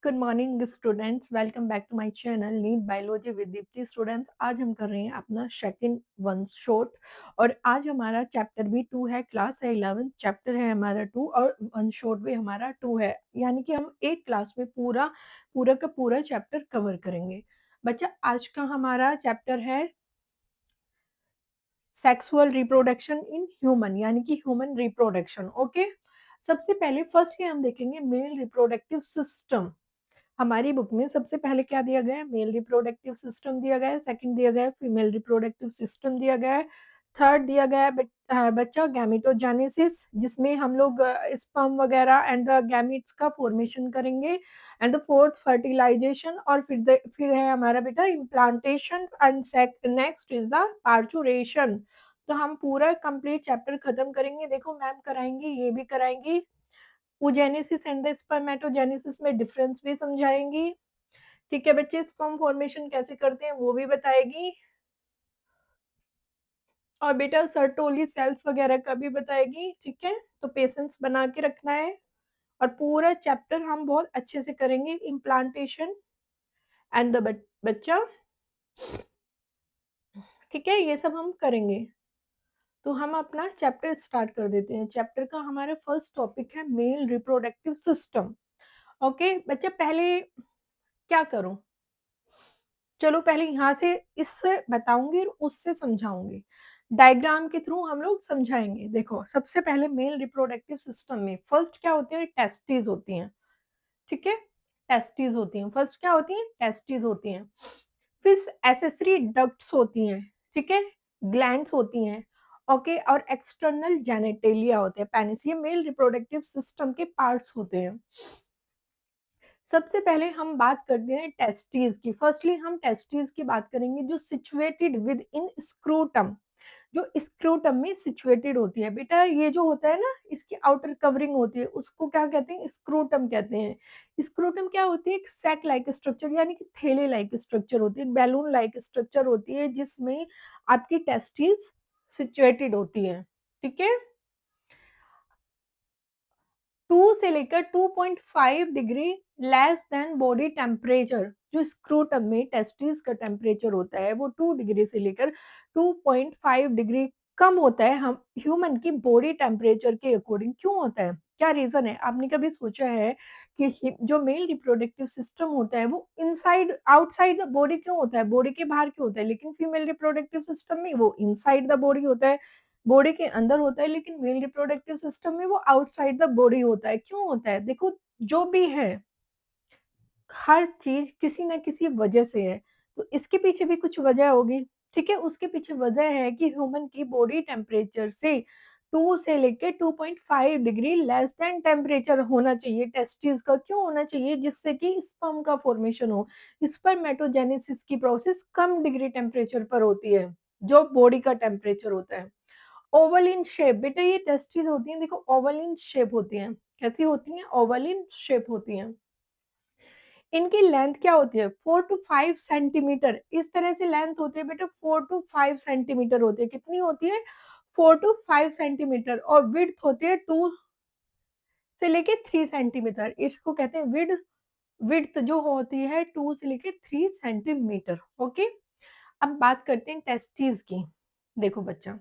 Good morning students, welcome back to my channel NEET biology with Deepti. Students, आज हम कर रहे हैं अपना सेकंड वन शॉट और आज हमारा चैप्टर भी 2 है। क्लास है 11, चैप्टर है हमारा 2 और वन शॉट भी हमारा 2 है, यानी कि हम एक क्लास में पूरा पूरा का पूरा चैप्टर कवर करेंगे। बच्चा, आज का हमारा चैप्टर है सेक्सुअल रिप्रोडक्शन इन ह्यूमन, यानी कि ह्यूमन रिप्रोडक्शन। ओके, सबसे पहले फर्स्ट हम देखेंगे मेल रिप्रोडक्टिव सिस्टम। हमारी बुक में सबसे पहले क्या दिया गया है? मेल रिप्रोडक्टिव सिस्टम दिया गया है, सेकंड दिया गया है फीमेल रिप्रोडक्टिव सिस्टम दिया गया है, थर्ड दिया गया है बच्चा गैमेटोजेनेसिस, जिसमें हम लोग स्पर्म वगैरह एंड द गैमेट्स का फॉर्मेशन करेंगे, एंड द फोर्थ फर्टिलाइजेशन, और फिर है हमारा बेटा implantation, and next is the parturition. तो हम पूरा कंप्लीट चैप्टर खत्म करेंगे। देखो मैम कराएंगे, ये भी कराएंगी, oogenesis एंड द स्पर्मेटोजेनेसिस में डिफरेंस भी समझाएंगी। ठीक है बच्चे, स्पर्म फॉर्मेशन कैसे करते हैं वो भी बताएगी, और बेटा सर्टोली सेल्स वगैरह का भी बताएगी। ठीक है, तो पेशेंस बना के रखना है और पूरा चैप्टर हम बहुत अच्छे से करेंगे। इम्प्लांटेशन एंड द बच्चा, ठीक है, ये सब हम करेंगे। तो हम अपना चैप्टर स्टार्ट कर देते हैं। चैप्टर का हमारा फर्स्ट टॉपिक है मेल रिप्रोडक्टिव सिस्टम। ओके बच्चा, पहले क्या करूं? चलो पहले यहाँ से इससे बताऊंगी और उससे समझाऊंगी, डायग्राम के थ्रू हम लोग समझाएंगे। देखो सबसे पहले मेल रिप्रोडक्टिव सिस्टम में फर्स्ट क्या होते हैं? टेस्टिस होती हैं। ठीक है, टेस्टिस होती हैं। फर्स्ट क्या होती हैं? टेस्टिस होती हैं। फिर एसेसरी डक्ट्स होती हैं। ठीक है, ग्लैंड्स होती हैं। ओके, और एक्सटर्नल जेनेटेलिया होते हैं, पेनिस। ये मेल रिप्रोडक्टिव सिस्टम के पार्ट्स होते हैं। सबसे पहले हम बात करते हैं टेस्टिस की। फर्स्टली हम टेस्टिस की बात करेंगे, जो सिचुएटेड विद इन स्क्रूटम, जो स्क्रूटम में सिचुएटेड होती है। बेटा ये जो होता है ना, इसकी आउटर कवरिंग होती है, उसको क्या कहते हैं? स्क्रूटम कहते हैं। स्क्रूटम क्या होती है? एक सैक लाइक स्ट्रक्चर, यानी कि थैले लाइक स्ट्रक्चर होती है, बैलून लाइक स्ट्रक्चर होती है, जिसमें आपकी टेस्टिस सिचुएटेड होती है। ठीक है, 2 से लेकर 2.5 degree less than body temperature. जो स्क्रूटम में टेस्टिस का टेम्परेचर होता है वो 2 डिग्री से लेकर 2.5 डिग्री कम होता है हम ह्यूमन की बॉडी टेम्परेचर के अकॉर्डिंग। क्यों होता है? क्या रीजन है? आपने कभी सोचा है कि जो मेल रिप्रोडक्टिव सिस्टम होता है वो इनसाइड आउटसाइड द बॉडी क्यों होता है? बॉडी के बाहर क्यों होता है? लेकिन फीमेल रिप्रोडक्टिव सिस्टम में वो इनसाइड द बॉडी होता है, बॉडी के अंदर होता है। लेकिन मेल रिप्रोडक्टिव सिस्टम में वो आउटसाइड द बॉडी होता है। क्यों होता है? देखो जो भी है, हर चीज किसी न किसी वजह से है, तो इसके पीछे भी कुछ वजह होगी। ठीक है, उसके पीछे वजह है कि ह्यूमन की बॉडी टेम्परेचर से 2 से लेके 2.5 डिग्री लेस देन टेम्परेचर होना चाहिए टेस्टिस का। क्यों होना चाहिए? जिससे कि स्पर्म का फॉर्मेशन हो। स्पर्मेटोजेनेसिस की प्रोसेस कम डिग्री टेम्परेचर पर होती है, जो बॉडी का टेम्परेचर होता है। ओवल इन शेप, बेटा ये टेस्टिस होती हैं, देखो ओवल इन शेप होती हैं। कैसी होती हैं? ओवल इन शेप होती हैं। इनकी लेंथ क्या होती है? 4 टू 5 सेंटीमीटर। इस तरह से लेंथ होती है बेटा, 4 टू 5 सेंटीमीटर होती है। कितनी होती है? 4 टू 5 सेंटीमीटर। और विड्थ होती है 2 से लेके 3 सेंटीमीटर। इसको कहते हैं विड्थ। विड्थ जो होती है 2 से लेके 3 सेंटीमीटर। ओके, अब बात करते हैं टेस्टिस की। देखो बच्चा,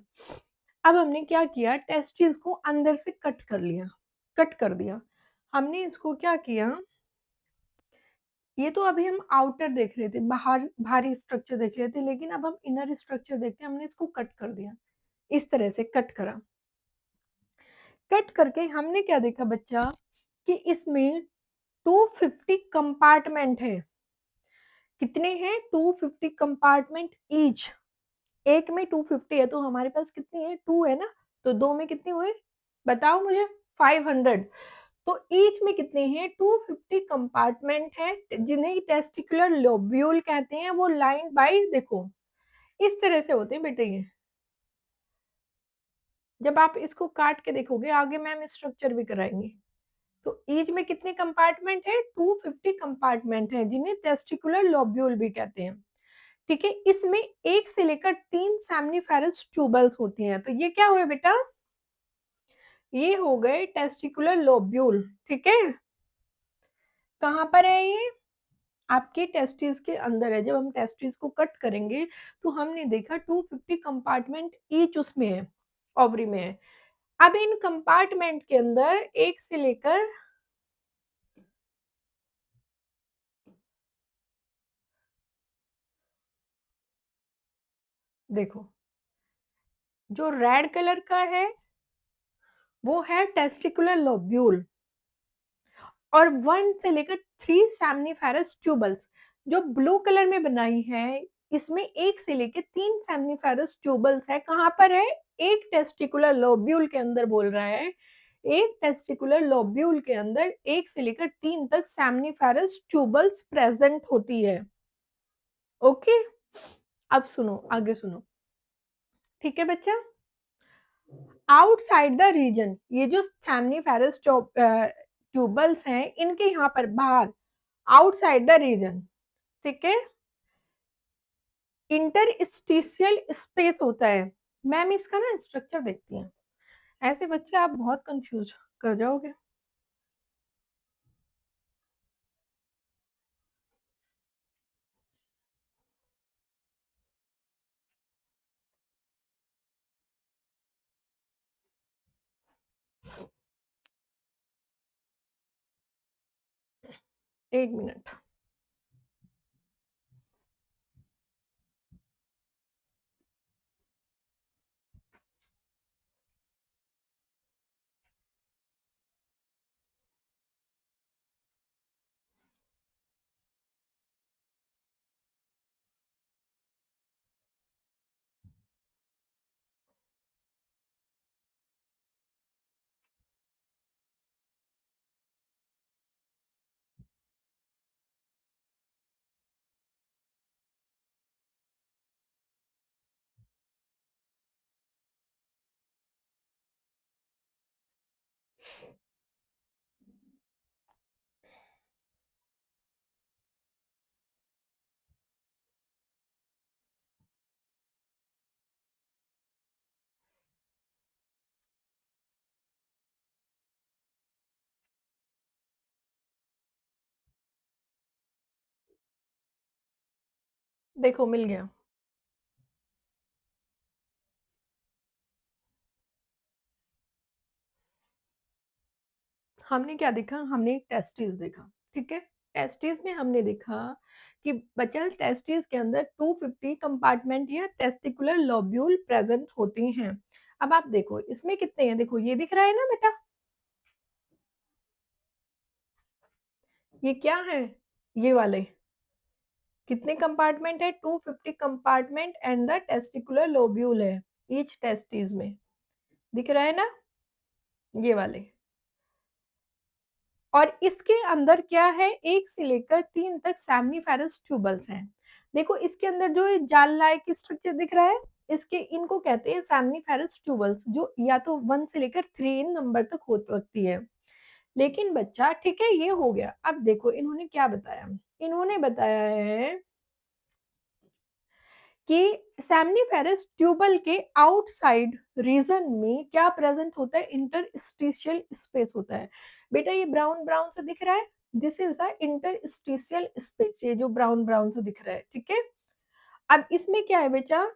अब हमने क्या किया? टेस्टिस को अंदर से कट कर लिया, कट कर दिया। हमने इसको क्या किया? ये तो अभी हम आउटर देख रहे थे, बाहर भारी स्ट्रक्चर देख रहे थे, लेकिन अब हम इनर स्ट्रक्चर देखते हैं। हमने इसको कट कर दिया, इस तरह से कट करा। कट करके हमने क्या देखा बच्चा? कि इसमें 250 कंपार्टमेंट है। कितने हैं? 250 कंपार्टमेंट ईच। एक में 250 है, तो हमारे पास कितनी है? 2 है ना, तो दो में कितने हुए? बताओ मुझे। 500। तो ईच में कितने हैं? 250 कंपार्टमेंट है, जिन्हें टेस्टिकुलर लोब्यूल कहते हैं। वो लाइन बाय, देखो इस तरह से होते हैं बेटे ये। जब आप इसको काट के देखोगे आगे मैम स्ट्रक्चर भी कराएंगे। तो ईच में कितने कंपार्टमेंट है? 250 कंपार्टमेंट है, जिन्हें टेस्टिकुलर लोब्यूल भी कहते हैं। ठीक है, इसमें 1 से लेकर 3 सेमनीफेरस ट्यूबल्स होती हैं। तो ये क्या हुए बेटा? ये हो गए टेस्टिकुलर लोब्यूल। ठीक है, कहाँ पर है ये? आपके टेस्टिस के अंदर है। जब हम टेस्टिस को कट करेंगे तो हमने देखा 250 कंपार्टमेंट ईच उसमें है, ओवरी में है। अब इन कंपार्टमेंट के अंदर एक से लेकर देखो, जो रेड कलर का है वो है टेस्टिकुलर लोब्यूल और 1 से लेकर 3 सेमनीफेरस ट्यूबल्स। जो ब्लू कलर में बनाई है इसमें 1 से लेकर 3 सेमनीफेरस ट्यूबल्स है। कहाँ पर है? एक टेस्टिकुलर लोब्यूल के अंदर बोल रहा है। एक टेस्टिकुलर लोब्यूल के अंदर 1 से लेकर 3 तक सेमनीफेरस ट्यूबल्स प्रेजेंट होती है। ओके, अब सुनो, आगे सुनो। ठीक है बच्चा? आउटसाइड द रीजन, ये जो सेमनीफेरस ट्यूबल्स हैं इनके यहाँ पर बाहर, आउटसाइड द रीजन, ठीक है, इंटरस्टिशियल स्पेस होता है। मैम इसका ना स्ट्रक्चर देखती हैं, ऐसे बच्चे आप बहुत कंफ्यूज कर जाओगे। एक मिनट। देखो मिल गया। हमने क्या देखा? हमने एक टेस्टिस देखा, ठीक है। टेस्टिस में हमने देखा कि बच्चा टेस्टिस के अंदर 250 कंपार्टमेंट या टेस्टिकुलर लोब्यूल प्रेजेंट होते हैं। अब आप देखो इसमें कितने हैं, देखो ये दिख रहा है ना बेटा, ये क्या है? ये वाले कितने कंपार्टमेंट है? 250 compartment and the testicular lobule है ईच टेस्टिस में, दिख रहा है ना, ये वाले। और इसके अंदर क्या है? 1 से लेकर 3 तक सेमनीफेरस ट्यूबल्स हैं। देखो इसके अंदर जो ये जाल लाइक स्ट्रक्चर दिख रहा है, इसके इनको कहते हैं सेमनीफेरस ट्यूबल्स, जो या तो 1 से लेकर 3 नंबर तक हो सकती है। लेकिन बच्चा, ठीक है, ये हो गया। अब देखो इन्होंने क्या बताया, इन्होंने बताया है कि सेमनीफेरस ट्यूबल के आउटसाइड रीजन में क्या प्रेजेंट होता है? इंटरस्टिशियल स्पेस होता है। बेटा ये ब्राउन ब्राउन से दिख रहा है, this is the interstitial space, ये जो ब्राउन ब्राउन से दिख रहा है, ठीक है। अब इसमें क्या है बेटा?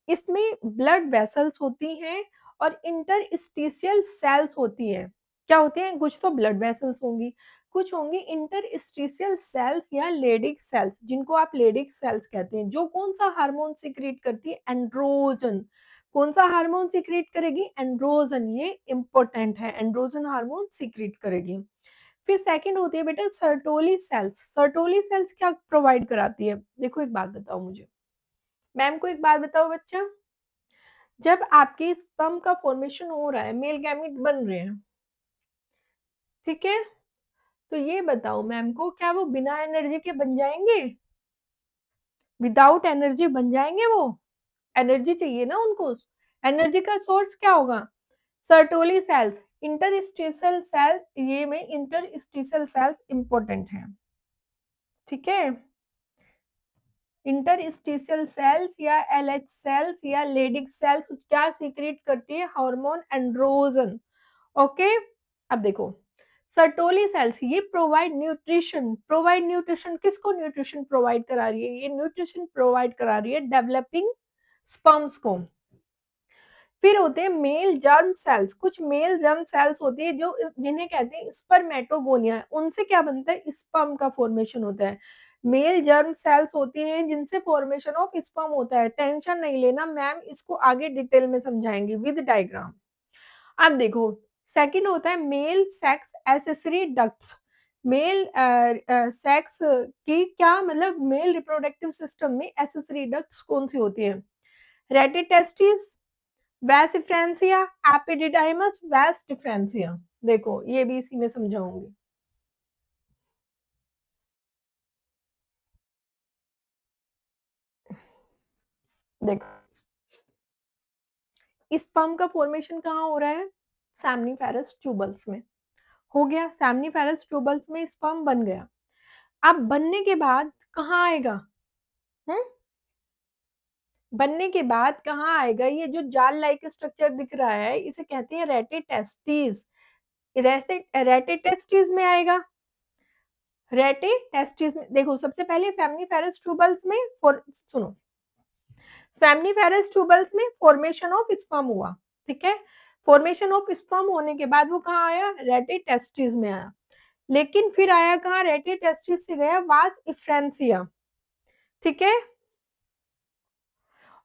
इसमें ब्लड वेसल्स होती हैं और इंटरस्टिशियल सेल्स होती हैं। क्या होती हैं? कुछ तो ब्लड वेसल्स होंगी, कुछ होंगी इंटरस्टिशियल सेल्स या लेडिक सेल्स, जिनको आप लेडिक सेल्स कहते हैं, जो कौन सा हार्मोन सिक्रीट करती है? एंड्रोजन। कौन सा हार्मोन सिक्रीट करेगी? एंड्रोजन। ये इंपॉर्टेंट है, एंड्रोजन हार्मोन सिक्रीट करेगी। फिर सेकंड होती है बेटा सर्टोली सेल्स। सर्टोली सेल्स क्या प्रोवाइड कराती है? देखो एक बात बताओ मुझे, मैम को एक बात बताओ बच्चा, जब आपके स्पर्म का फॉर्मेशन हो रहा है, मेल गैमीट बन रहे हैं, ठीक है, तो ये बताओ मैम को, क्या वो बिना एनर्जी के बन जाएंगे? विदाउट एनर्जी बन जाएंगे वो? एनर्जी चाहिए ना उनको। एनर्जी का सोर्स क्या होगा? सर्टोली सेल्स, इंटरस्टिशियल सेल्स, ये में इंटरस्टिशियल सेल्स इंपॉर्टेंट है, ठीक है। इंटरस्टिशियल सेल्स या एलएच सेल्स या लेडिक सेल्स क्या सीक्रेट करती है? Hormone androgen. ओके। अब देखो सर्टोली सेल्स ये प्रोवाइड न्यूट्रिशन किसको न्यूट्रिशन प्रोवाइड करा रही है? ये न्यूट्रिशन प्रोवाइड करा रही है डेवलपिंग स्पर्म्स को। फिर होते हैं मेल जर्म सेल्स, कुछ मेल जर्म सेल्स होती है जो जिन्हें कहते हैं स्पर्मेटोगोनिया, उनसे क्या बनता है? स्पर्म का फॉर्मेशन होता है। मेल जर्म सेल्स होती हैं जिनसे फॉर्मेशन ऑफ स्पर्म होता है। टेंशन नहीं लेना मैम, इसको आगे डिटेल में समझाएंगे विद डायग्राम। अब देखो, सेकंड होता है male sex accessory ducts. Male sex की क्या मतलब, मेल रिप्रोडक्टिव सिस्टम में एसेसरी डक्ट्स कौन सी होती है? रेटिड टेस्टिस, वैस डिफरेंशिया, एपिडिडाइमस, वैस डिफरेंशिया। देखो ये भी इसी में समझाऊंगी। देखो स्पर्म का फॉर्मेशन कहाँ हो रहा है? सैमनीफेरस ट्यूबल्स में। हो गया, सैमनीफेरस ट्यूबल्स में स्पर्म बन गया। अब बनने के बाद कहाँ आएगा? हम्म, बनने के बाद कहाँ आएगा? ये जो जाल लाइक स्ट्रक्चर दिख रहा है इसे कहते हैं रेटिटेस्टिस। रेटिटेस्टिस में आएगा। रेटिटेस्टिस में देखो, सबसे पहले सेमनीफेरस ट्यूबल्स में सुनो, सेमनीफेरस ट्यूबल्स में फॉर्मेशन ऑफ स्पर्म हुआ, ठीक है। फॉर्मेशन ऑफ स्पर्म होने के बाद वो कहाँ आया? रेटिटेस्टिस में आया। लेकिन फिर आया कहाँ? रेटिटेस्टिस से गया वास इफ्रेंसिया, ठीक है।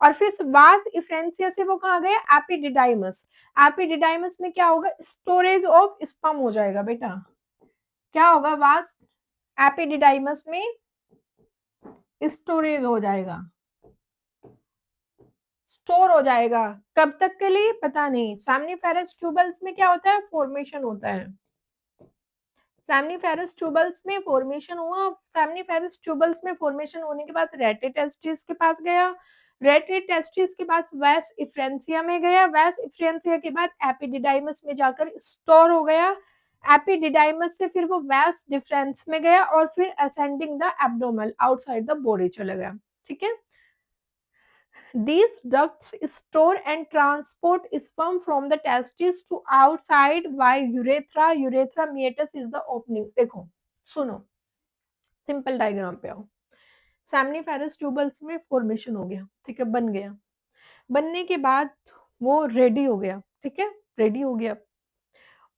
और फिर वास इफ्रेंसिया से वो कहाँ गया? एपिडिडाइमस। एपिडिडाइमस में क्या होगा? स्टोरेज ऑफ स्पर्म हो जाएगा बेटा। क्या होगा? वास एपिडिडाइमस में स्टोरेज हो जाएगा, स्टोर हो जाएगा। कब तक के लिए पता नहीं। सैमनीफेरस ट्यूबल्स में क्या होता है? फॉर्मेशन होता है। सैमनीफेरस ट्यूबल्स में फॉर्मेशन हुआ। सैमनीफेरस ट्यूबल्स में फॉर्मेशन होने के बाद रेटिटेस्टिस के पास गया। रेटिटेस्टिस के बाद वैस इफ्रेंसिया में गया। वैस इफ्रेंसिया के बाद एपिडिडाइमस में जाकर स्टोर हो गया। एपिडिडाइमस से फिर वो वैस डिफरेंस में गया और फिर ascending the abdomen outside the body चला गया, ठीक है। These ducts store and transport sperm from the testes to outside by urethra. Urethra meatus is the opening. देखो सुनो, सिंपल डायग्राम पे आओ। सैमनीफेरस ट्यूबल्स में फॉर्मेशन हो गया, ठीक है, बन गया। बनने के बाद वो रेडी हो गया, ठीक है, रेडी हो गया।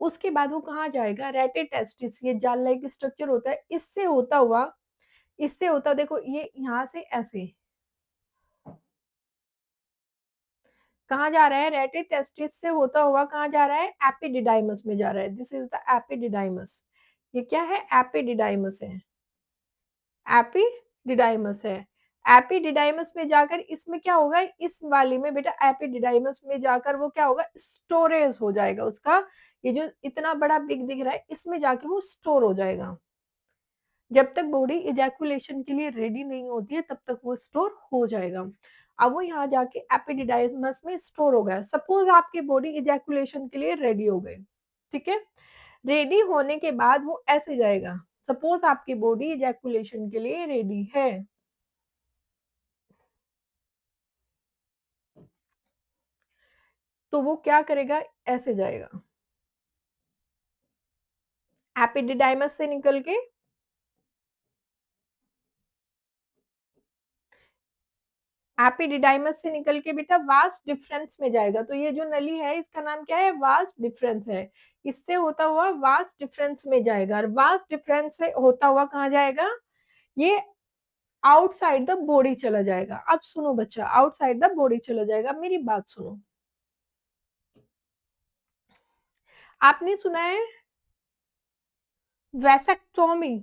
उसके बाद वो कहाँ जाएगा? रेटिटेस्टिस, ये जाल लाइक स्ट्रक्चर होता है, इससे होता देखो ये यहाँ से ऐसे कहाँ जा रहा है? रेटिटेस्टिस से होता हुआ कहाँ जा रहा है? एपिडिडाइमस में जा रहा है। This is the epididymis. ये क्या है? एपिडिडाइमस है, एपिडिडाइमस है। एपिडिडाइमस में जाकर इसमें क्या होगा? इस वाली में बेटा एपिडिडाइमस में जाकर वो क्या होगा? स्टोरेज हो जाएगा उसका। ये जो इतना बड़ा बिग दिख रहा है इसमें जाके वो स्टोर हो जाएगा। जब तक बॉडी इजैकुलेशन के लिए रेडी नहीं होती है तब तक वो स्टोर हो जाएगा। अब वो यहाँ जाके एपिडिडाइमस में स्टोर हो गया। सपोज आपकी बॉडी इजैकुलेशन के लिए रेडी हो गई, ठीक है। रेडी होने के बाद वो ऐसे जाएगा। सपोज आपकी बॉडी इजैकुलेशन के लिए रेडी है, तो वो क्या करेगा? ऐसे जाएगा एपिडिडाइमस से निकल के एपिडिडाइमस से निकल के बेटा वास्ट डिफरेंस में जाएगा। तो ये जो नली है इसका नाम क्या है? वास्ट डिफरेंस है। इससे होता हुआ वास्ट डिफरेंस में जाएगा और वास्ट डिफरेंस से होता हुआ कहाँ जाएगा? ये आउटसाइड द बॉडी चला जाएगा। अब सुनो बच्चा, आउटसाइड द बॉडी चला जाएगा, मेरी बात सुनो। आपने सुना है वैसेक्टोमी,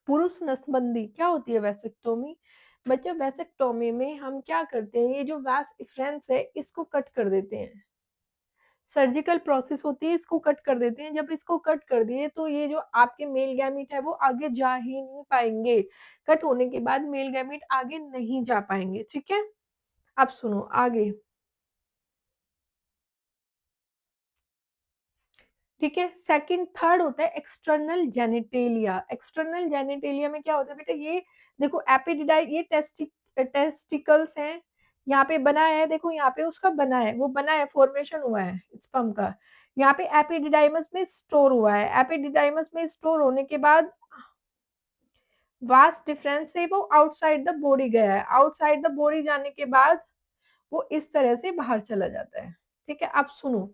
पुरुष नसबंदी? क्या होती है वैसेक्टोमी? बच्चा वैसेक्टोमी में हम क्या करते हैं? ये जो वैस इफ्रेंस है इसको कट कर देते हैं। सर्जिकल प्रोसेस होती है, इसको कट कर देते हैं। जब इसको कट कर दिए तो ये जो आपके मेल गैमीट है वो आगे जा ही नहीं पाएंगे। कट होने के बाद मेल गैमीट आगे नहीं जा पाएंगे, ठीक है। अब सुनो आगे, ठीक है। सेकंड थर्ड होता है एक्सटर्नल जेनिटेलिया। एक्सटर्नल जेनिटेलिया में क्या होता है बेटा? ये देखो एपिडिडाइ, ये टेस्टिकल्स हैं, यहाँ पे बना है, देखो यहाँ पे उसका बना है, वो बना है, फॉर्मेशन हुआ है स्पर्म का। यहाँ पे एपिडिडाइमस में स्टोर हुआ है, एपिडिडाइमस में स्टोर होने के बाद वास्ट डिफरेंस से वो आउटसाइड द बॉडी गया है, आउटसाइड द बॉडी जाने के बाद वो इस तरह से बाहर चला जाता है। ठीक है, अब सुनो,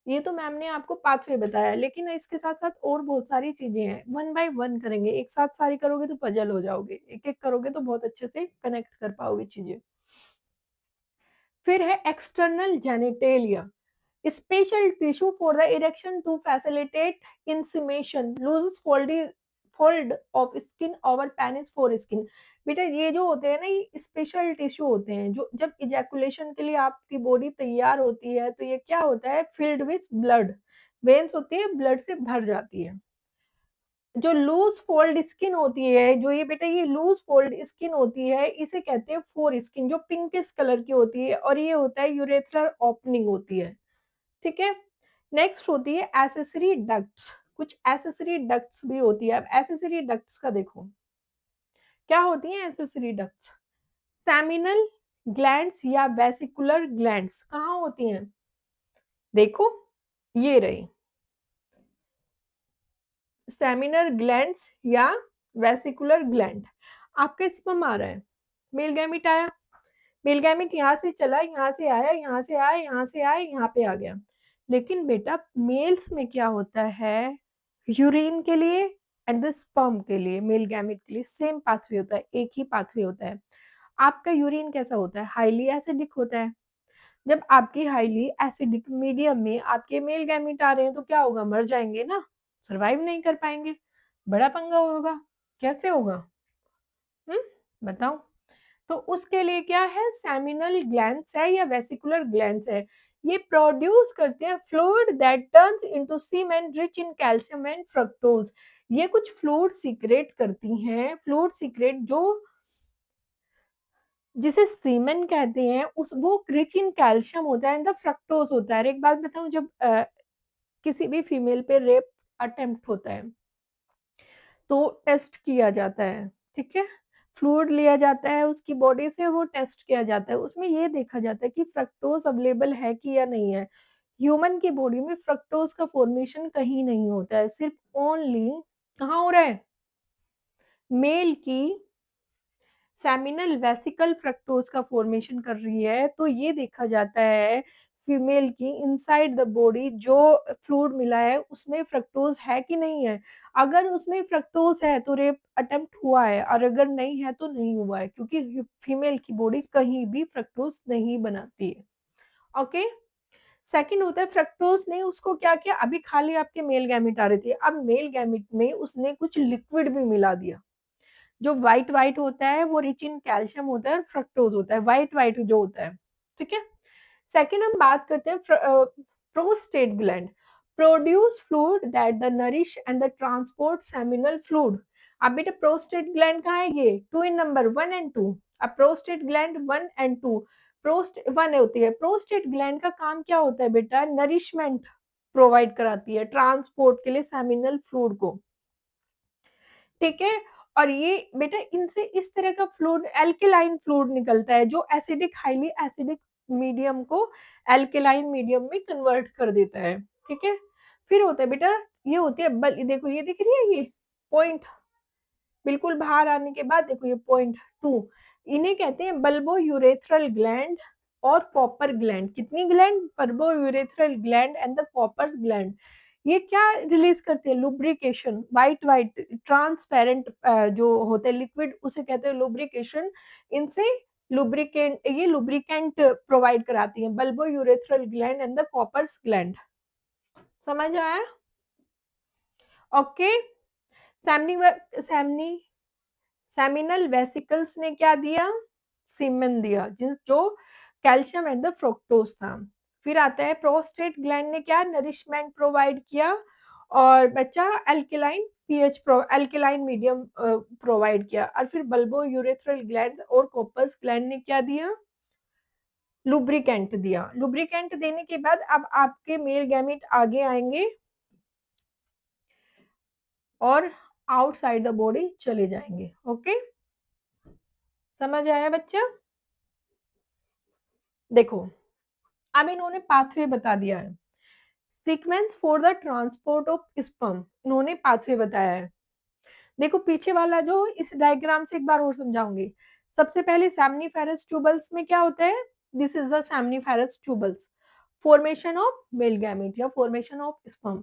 ये तो मैम ने आपको पाथवे बताया, लेकिन इसके साथ साथ और बहुत सारी चीजें हैं, वन बाय वन करेंगे, एक साथ सारी करोगे तो पजल हो जाओगे, एक एक करोगे तो बहुत अच्छे से कनेक्ट कर पाओगे चीजें। फिर है external genitalia, special tissue for the erection to facilitate insemination, loses fold of skin over penis for skin। बेटा ये जो होते हैं ना, ये स्पेशल टिश्यू होते हैं, जो जब इजैकुलेशन के लिए आपकी बॉडी तैयार होती है तो ये क्या होता है, फिल्ड विथ ब्लड, वेन्स होती है, ब्लड से भर जाती है। जो लूज फोल्ड स्किन होती है, जो ये बेटा ये लूज फोल्ड स्किन होती है, इसे कहते हैं फोर स्किन, जो पिंकिश कलर की होती है, और ये होता है यूरेथ्रल ओपनिंग होती है। ठीक है, नेक्स्ट होती है एसेसरी डक्ट्स, कुछ एसेसरी डक्ट्स भी होती है। अब एसेसरी डक्ट्स का देखो क्या होती है एसेसरी डक्ट्स, सेमिनल ग्लैंड्स या वेसिकुलर ग्लैंड्स कहाँ होती हैं, देखो ये रही सेमिनल ग्लैंड्स या वेसिकुलर ग्लैंड। आपका स्पर्म आ रहा है, मेल गैमिट आया, मेल गैमिट यहाँ से चला, यहाँ से आया, यहाँ से आया, यहाँ से आया, यहाँ पे आ गया। लेकिन बेटा मेल्स में क्या होता है, यूरिन के लिए एंड द स्पर्म के लिए, मेल गैमिट के लिए सेम पाथवे होता है, एक ही पाथवे होता है। आपका यूरिन कैसा होता है, हाईली एसिडिक होता है। जब आपकी हाईली एसिडिक मीडियम में आपके मेल गैमिट आ रहे हैं तो क्या होगा, मर जाएंगे ना, सरवाइव नहीं कर पाएंगे, बड़ा पंगा होगा। कैसे होगा, बताओ। तो उसके लिए क्या है, सेमिनल ग्लैंड्स है या वेसिकुलर ग्लैंड्स है, ये प्रोड्यूस करते हैं fluid that turns into semen rich in calcium and fructose. ये कुछ फ्लूइड सीक्रेट करती हैं, फ्लूइड सीक्रेट जो जिसे सीमेन कहते हैं, उस वो रिच इन कैल्शियम होता है एंड द फ्रक्टोज होता है। एक बात बताऊं, जब किसी भी फीमेल पे रेप अटेम्प्ट होता है तो टेस्ट किया जाता है, ठीक है, फ्लूइड लिया जाता है उसकी बॉडी से, वो टेस्ट किया जाता है, उसमें ये देखा जाता है कि फ्रक्टोज अवेलेबल है कि या नहीं है। ह्यूमन की बॉडी में फ्रक्टोज का फॉर्मेशन कहीं नहीं होता है, सिर्फ ओनली कहाँ हो रहा है, मेल की सेमिनल वेसिकल फ्रक्टोज का फॉर्मेशन कर रही है। तो ये देखा जाता है फीमेल की इनसाइड द बॉडी जो फ्लूइड मिला है उसमें फ्रक्टोज है कि नहीं है। अगर उसमें फ्रक्टोज है तो रेप अटेम्प्ट हुआ है, और अगर नहीं है तो नहीं हुआ है, क्योंकि फीमेल की बॉडी कहीं भी फ्रक्टोज नहीं बनाती है। ओके, सेकंड होता है फ्रक्टोज ने उसको क्या किया, अभी खाली आपके मेल गैमिट आ रहे थे, अब मेल गैमिट में उसने कुछ लिक्विड भी मिला दिया। जो व्हाइट व्हाइट होता है वो रिच इन कैल्शियम होता है और फ्रक्टोज होता है, व्हाइट व्हाइट जो होता है। ठीक है, सेकेंड हम बात करते हैं prostate gland, produce fluid that the nourish and the transport seminal fluid. अब बेटा प्रोस्टेट ग्लैंड कहाँ है, ये two in number, one and two. अब prostate gland one and two, prost one होती है, प्रोस्टेट ग्लैंड का काम क्या होता है बेटा, नरिशमेंट प्रोवाइड कराती है ट्रांसपोर्ट के लिए सेमिनल फ्लूइड को। ठीक है, और ये बेटा इनसे इस तरह का फ्लूइड एल्केलाइन फ्लूइड निकलता है जो एसिडिक हाईली एसिडिक मीडियम को एल्केलाइन मीडियम में कन्वर्ट कर देता है। ठीक है, फिर होता है बेटा, ये होती है बल, देखो ये दिख रही है ये पॉइंट, बिल्कुल बाहर आने के बाद देखो ये पॉइंट टू, इन्हें कहते हैं बल्बो यूरेथ्रल ग्लैंड और कॉपर ग्लैंड। कितनी gland, bulbo urethral gland and the copper gland. ये क्या रिलीज करते हैं, लुब्रिकेशन, व्हाइट व्हाइट ट्रांसपेरेंट जो होते हैं लिक्विड, उसे कहते हैं लुब्रिकेशन। इनसे लुब्रिकेंट, ये लुब्रिकेंट प्रोवाइड कराती है bulbo urethral gland and the copper gland. समझ आया, ओके। सैमनी सैमनी सेमिनल वेसिकल्स ने क्या दिया, सीमेन दिया, जिस जो कैल्शियम एंड द फ्रुक्टोज था। फिर आता है प्रोस्टेट ग्लैंड ने क्या नरिशमेंट प्रोवाइड किया, और बच्चा alkaline pH alkaline medium provide किया। और फिर बल्बो यूरेथ्रल ग्लैंड और कॉपर्स ग्लैंड ने क्या दिया, लुब्रिकेंट दिया। लुब्रिकेंट देने के बाद अब आपके मेल गैमेट आगे आएंगे और आउटसाइड द बॉडी चले जाएंगे। ओके, समझ आया बच्चा। देखो अब इन्होंने पाथवे बता दिया है, sequence for the transport of sperm, इन्होंने पाथवे बताया है। देखो पीछे वाला जो इस डायग्राम से एक बार और समझाऊंगी। सबसे पहले सेमनीफेरस ट्यूबल्स में क्या होता है, this is the seminiferous tubules, formation of male gamete या फॉर्मेशन ऑफ स्पर्म।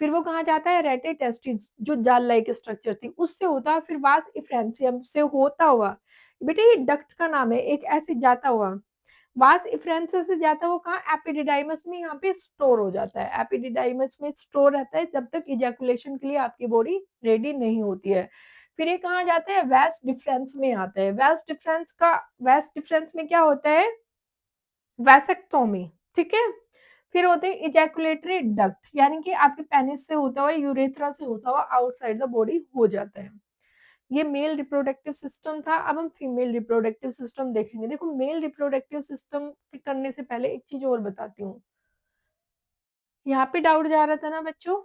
फिर वो कहाँ जाता है, रेटे टेस्टिस जो जाल लाइक स्ट्रक्चर थी उससे होता है, फिर वास इफ्रेंसियम से होता हुआ, बेटे ये डक्ट का नाम है, एक ऐसे जाता हुआ वास इफ्रेंसिस से जाता है, वो कहाँ एपिडिडाइमस में यहाँ पे स्टोर हो जाता है, एपिडिडाइमस में स्टोर रहता है जब तक इजैकुलेशन के लिए आपकी बॉडी रेडी नहीं होती है। फिर ये कहाँ जाता है, वेस्ट डिफरेंस में आता है। वेस्ट डिफरेंस में क्या होता है, वैसेक्टोमी, ठीक है। फिर होते हैं इजैकुलेटरी डक्ट, यानी कि आपके पेनिस से होता हुआ, यूरेथ्रा से होता हुआ आउटसाइड द बॉडी हो जाता है। ये मेल रिप्रोडक्टिव सिस्टम था। अब हम फीमेल रिप्रोडक्टिव सिस्टम देखेंगे। देखो मेल रिप्रोडक्टिव सिस्टम करने से पहले एक चीज और बताती हूँ, यहाँ पे डाउट जा रहा था ना बच्चों,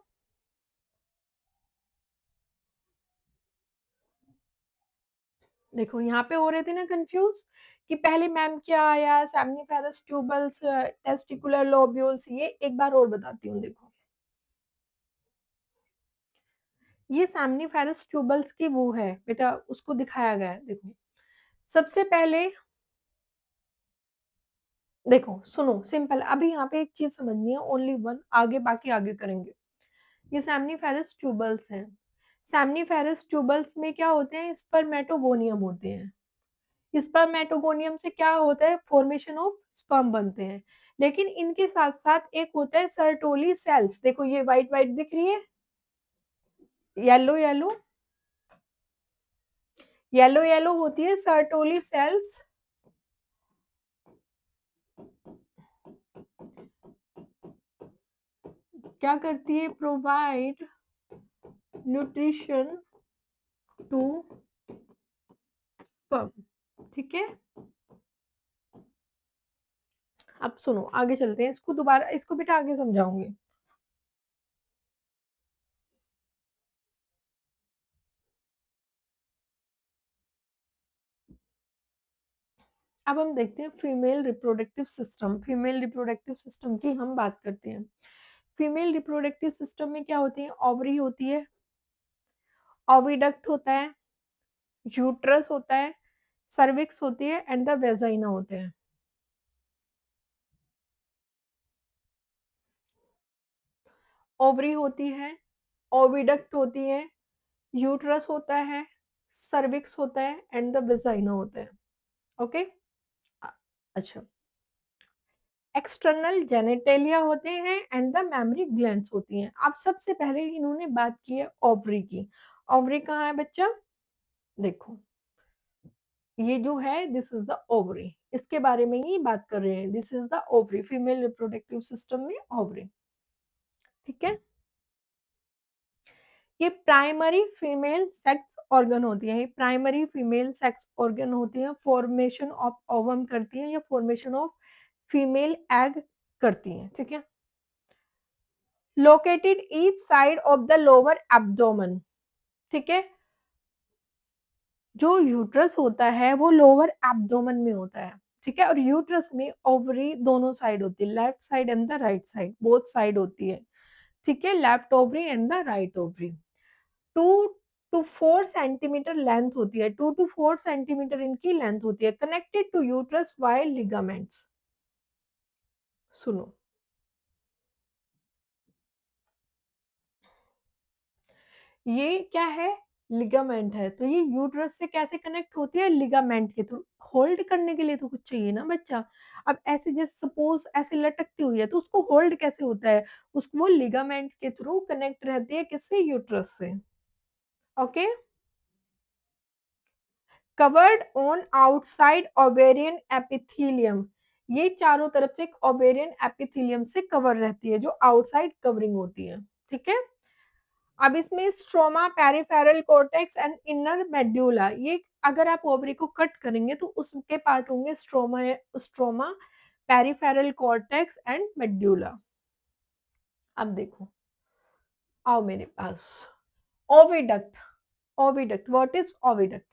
देखो यहाँ पे हो रहे थे ना कंफ्यूज कि पहले मैम क्या आया, सेमनीफेरस ट्यूबल्स, टेस्टिकुलर लोब्यूल्स, ये एक बार और बताती हूँ। देखो ये सेमनीफेरस ट्यूबल्स की वो है बेटा, उसको दिखाया गया है। देखो सबसे पहले, देखो सुनो सिंपल, अभी यहाँ पे एक चीज समझनी है, ओनली वन, आगे बाकी आगे करेंगे। ये सेमनीफेरस ट्यूबल्स हैं। सेमनीफेरस ट्यूबल्स में क्या होते हैं, स्पर्मेटोगोनियम होते हैं। स्पर्मेटोगोनियम से क्या होता है, फॉर्मेशन ऑफ स्पर्म बनते हैं। लेकिन इनके साथ साथ एक होता है सर्टोली सेल्स, देखो ये व्हाइट व्हाइट दिख रही है, येलो येलो, येलो येलो होती है सर्टोली सेल्स। क्या करती है, प्रोवाइड न्यूट्रिशन टू स्पर्म, ठीक है। अब सुनो आगे चलते हैं, इसको दोबारा, इसको बेटा आगे समझाऊंगी। अब हम देखते हैं female reproductive system. Female reproductive system की हम बात करते हैं। फीमेल रिप्रोडक्टिव सिस्टम में क्या होती है, ओवरी होती है, ओविडक्ट होता है, यूट्रस होता है, सर्विक्स होती है एंड द वेजाइना होते हैं। ओवरी होती है, ओविडक्ट होती है, यूट्रस होता है, सर्विक्स होता है एंड द वेजाइना होता है। ओके, अच्छा, एक्सटर्नल जेनेटेलिया होते हैं एंड द मेमरी ग्लैंड्स होती हैं। अब सबसे पहले इन्होंने बात की है ओवरी की। ओवरी कहाँ है बच्चा, देखो ये जो है दिस इज द ओवरी, इसके बारे में ही बात कर रहे हैं, this is the ovary, female reproductive system में ओवरी, ठीक है। ये प्राइमरी फीमेल सेक्स ऑर्गन होती है, ये प्राइमरी फीमेल सेक्स ऑर्गन होती है, फॉर्मेशन ऑफ ओवम करती है या फॉर्मेशन ऑफ फीमेल एग करती है, ठीक है। Located each side of the lower abdomen, ठीक है। जो यूट्रस होता है वो लोअर एब्डोमेन में होता है, ठीक है। और यूट्रस में ओवरी दोनों साइड होती है, left side and the right side, both side होती है, ठीक है। Left ovary and the right ovary. 2 to 4 centimetre length होती है, 2 to 4 सेंटीमीटर इनकी लेंथ होती है, connected to uterus by ligaments. सुनो, ये क्या है, लिगामेंट है, तो ये यूट्रस से कैसे कनेक्ट होती है, लिगामेंट के थ्रू। होल्ड करने के लिए तो कुछ चाहिए ना बच्चा। अब ऐसे जैसे सपोज ऐसे लटकती हुई है तो उसको होल्ड कैसे होता है, उसको वो लिगामेंट के थ्रू कनेक्ट रहती है, किससे, यूट्रस से। Okay, covered on outside ovarian epithelium, ये चारों तरफ से एक ओवेरियन एपिथेलियम से कवर रहती है, जो आउटसाइड कवरिंग होती है, ठीक है। अब इसमें stroma, peripheral cortex and inner medulla, ये अगर आप ओवरी को कट करेंगे तो उसके पार्ट होंगे stroma, stroma, peripheral cortex and medulla. अब देखो, आओ मेरे पास, oviduct. Oviduct, what is oviduct.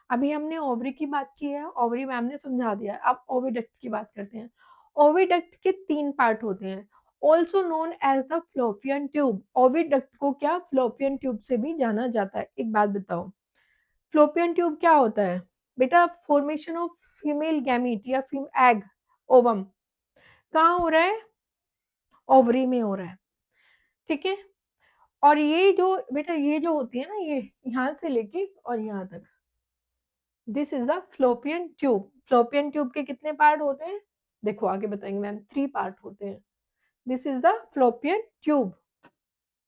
अभी हमने ओवरी की बात की है, ओवरी मैम ने समझा दिया, अब ओविडक्ट की बात करते हैं। ओविडक्ट के 3 पार्ट होते हैं। Also known as the fallopian tube. Oviduct को क्या फ्लोपियन ट्यूब से भी जाना जाता है। एक बात बताओ, फ्लोपियन ट्यूब क्या होता है बेटा? फॉर्मेशन ऑफ फीमेल गैमीट या एग, ओवम, कहाँ हो रहा है? ओवरी में हो रहा है, ठीक है। और ये जो बेटा ये जो होती है ना, ये यहाँ से लेके और यहाँ तक, this is the fallopian tube. Fallopian tube के कितने पार्ट होते हैं? देखो आगे बताएंगे मैम, 3 पार्ट होते हैं। This is the fallopian tube.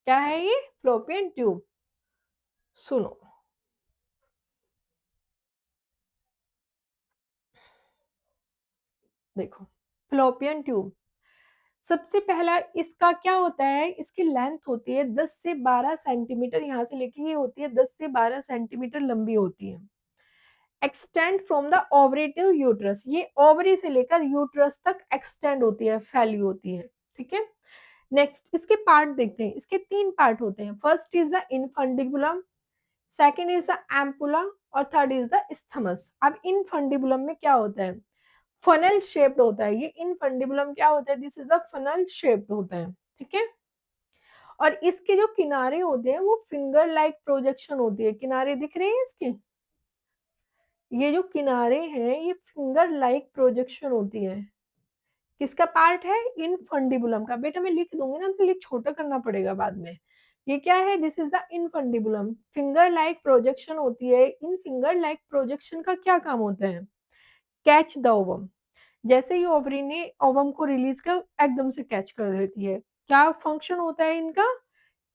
क्या है ये? Fallopian tube. सुनो, देखो फ्लोपियन ट्यूब, सबसे पहला इसका क्या होता है? इसकी लेंथ होती है 10 से 12 सेंटीमीटर, यहाँ से लेके ये होती है 10 से 12 सेंटीमीटर लंबी होती है। एक्सटेंड फ्रॉम द ओवरेटिव यूट्रस, ये ओवरी से लेकर यूट्रस तक एक्सटेंड होती है, फैली होती है, ठीक है। नेक्स्ट इसके पार्ट देखते हैं। इसके 3 पार्ट होते हैं। First is the infundibulum, second is the ampulla और थर्ड इज द स्थमस। अब इनफंडिबुलम में क्या होता है? फनल शेप्ड होता है। ये इनफंडिबुलम क्या होता है? This is the funnel shaped होता है, ठीक है। और इसके जो किनारे होते हैं वो फिंगर लाइक प्रोजेक्शन होती है। किनारे दिख रहे हैं इसके? ये जो किनारे हैं ये फिंगर लाइक प्रोजेक्शन होती है। किसका पार्ट है? इनफंडिबुलम का। बेटा मैं लिख दूंगी ना तो लिख छोटा करना पड़ेगा बाद में। ये क्या है? This is the infundibulum, finger like projection होती है। इन फिंगर लाइक प्रोजेक्शन का क्या काम होता है? Catch the ovum. जैसे ही ओवरी ने ओवम को रिलीज कर एकदम से कैच कर देती है। क्या फंक्शन होता है इनका?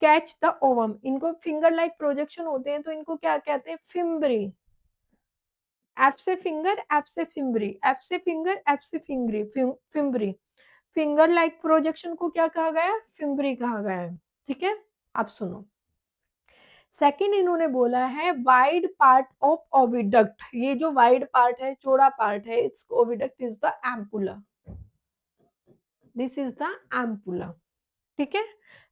Catch the ovum. इनको फिंगर लाइक प्रोजेक्शन होते हैं तो इनको क्या कहते हैं? फिम्बरी। एफ से फिंगर, एफ से फिम्बरी, एफ से फिंगर, एफ से फिंगरी, फिम्बरी। फिंगर लाइक प्रोजेक्शन को क्या कहा गया? फिम्बरी कहा गया है, ठीक है। अब सुनो, सेकंड इन्होंने बोला है वाइड पार्ट ऑफ ओविडक्ट। ये जो वाइड पार्ट है, चौड़ा पार्ट है, it's oviduct is the ampulla. This is the ampulla, ठीक है।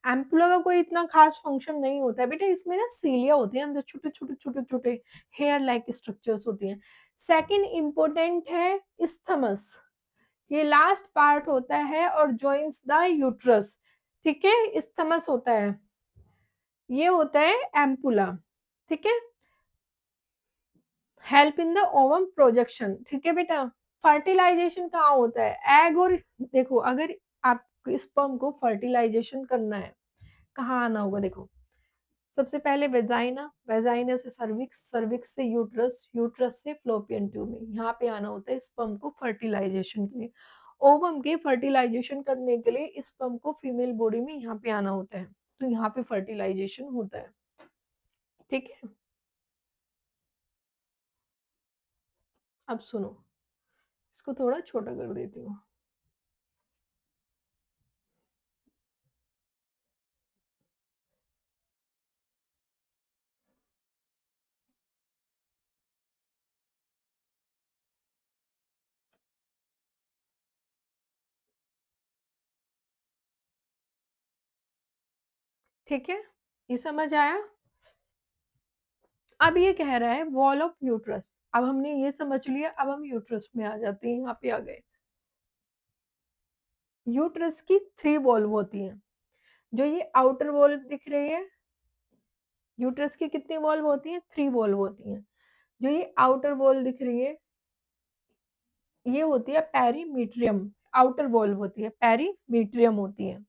एम्पुला का कोई इतना खास फंक्शन नहीं होता है बेटा। इसमें ना सीलिया होते हैं अंदर, छोटे छोटे छोटे छोटे हेयर लाइक स्ट्रक्चर्स होती हैं। सेकंड इंपॉर्टेंट है स्थमस। ये लास्ट पार्ट होता है और जॉइंस द यूट्रस, ठीक है। स्थमस होता है, ये होता है एम्पुला, ठीक है। Help in the ovum projection, ठीक है बेटा। फर्टिलाइजेशन कहाँ होता है? एग और, देखो अगर आप स्पर्म को फर्टिलाइजेशन करना है, कहाँ आना होगा? देखो सबसे पहले वेजाइना, वेजाइना से सर्विक्स, सर्विक्स से यूट्रस, यूट्रस से फ्लोपियन ट्यूब में, यहाँ पे आना होता है स्पर्म को फर्टिलाइजेशन के लिए। ओवम के फर्टिलाइजेशन करने के लिए स्पर्म को फीमेल बॉडी में यहाँ पे आना होता है, तो यहाँ पे फर्टिलाइजेशन होता है, ठीक है। अब सुनो, इसको थोड़ा छोटा कर देती हूँ। ठीक है, ये समझ आया? अब ये कह रहा है वॉल ऑफ यूट्रस। अब हमने ये समझ लिया, अब हम यूट्रस में आ जाते हैं, यहाँ पे आ गए। यूट्रस की 3 वॉल्व होती हैं। जो ये आउटर वॉल्व दिख रही है, यूट्रस की कितनी वॉल्व होती है? 3 वॉल्व होती हैं। जो ये आउटर वॉल दिख रही है, ये होती है पेरीमीट्रियम। आउटर वॉल्व होती है, पेरीमीट्रियम होती है।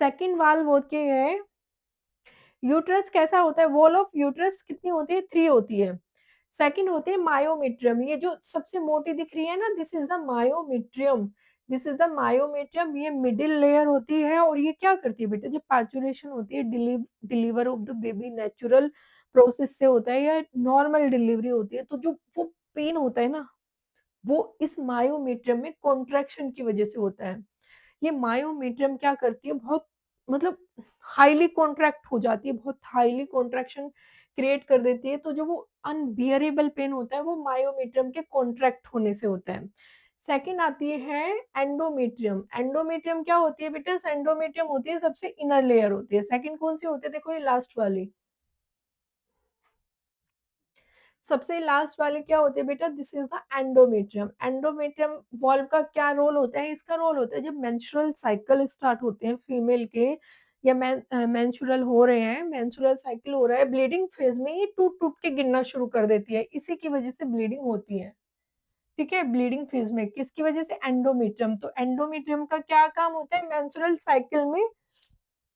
सेकंड वाल्व होती है, यूट्रस कैसा होता है? वॉल ऑफ यूट्रस कितनी होती है? 3 होती है। सेकंड होती है मायोमेट्रियम, ये जो सबसे मोटी दिख रही है ना, this is the myometrium. This is the myometrium. ये मिडिल लेयर होती है और ये क्या करती है बेटा? जब पार्चुरेशन होती है, deliver of the baby natural process से होता है या नॉर्मल डिलीवरी होती है, तो जो वो पेन होता है ना, वो इस मायोमेट्रियम में कॉन्ट्रैक्शन की वजह से होता है। ये मायोमेट्रियम क्या करती है? बहुत मतलब हाईली कॉन्ट्रैक्ट हो जाती है, बहुत हाईली कॉन्ट्रैक्शन क्रिएट कर देती है, तो जो वो अनबियरेबल पेन होता है वो मायोमेट्रियम के कॉन्ट्रैक्ट होने से होता है। सेकंड आती है एंडोमेट्रियम। एंडोमेट्रियम क्या होती है बेटा? एंडोमेट्रियम होती है सबसे इनर लेयर होती है। सेकंड कौन सी होती है? देखो ये लास्ट वाली। सबसे लास्ट वाले क्या होते हैं बेटा, this is the endometrium. Endometrium valve का क्या रोल होता है, इसका रोल होता है जब मेंस्ट्रुअल साइकिल स्टार्ट होते हैं फीमेल के, या मेंस्ट्रुअल हो रहे हैं, मेंस्ट्रुअल साइकिल हो रहा है, ब्लीडिंग फेज में ये टूट टूट के गिरना शुरू कर देती है, इसी की वजह से ब्लीडिंग होती है। ठीक है, ब्लीडिंग फेज में किसकी वजह से, एंडोमेट्रियम। तो एंडोमेट्रियम का क्या काम होता है, मेंस्ट्रुअल साइकिल में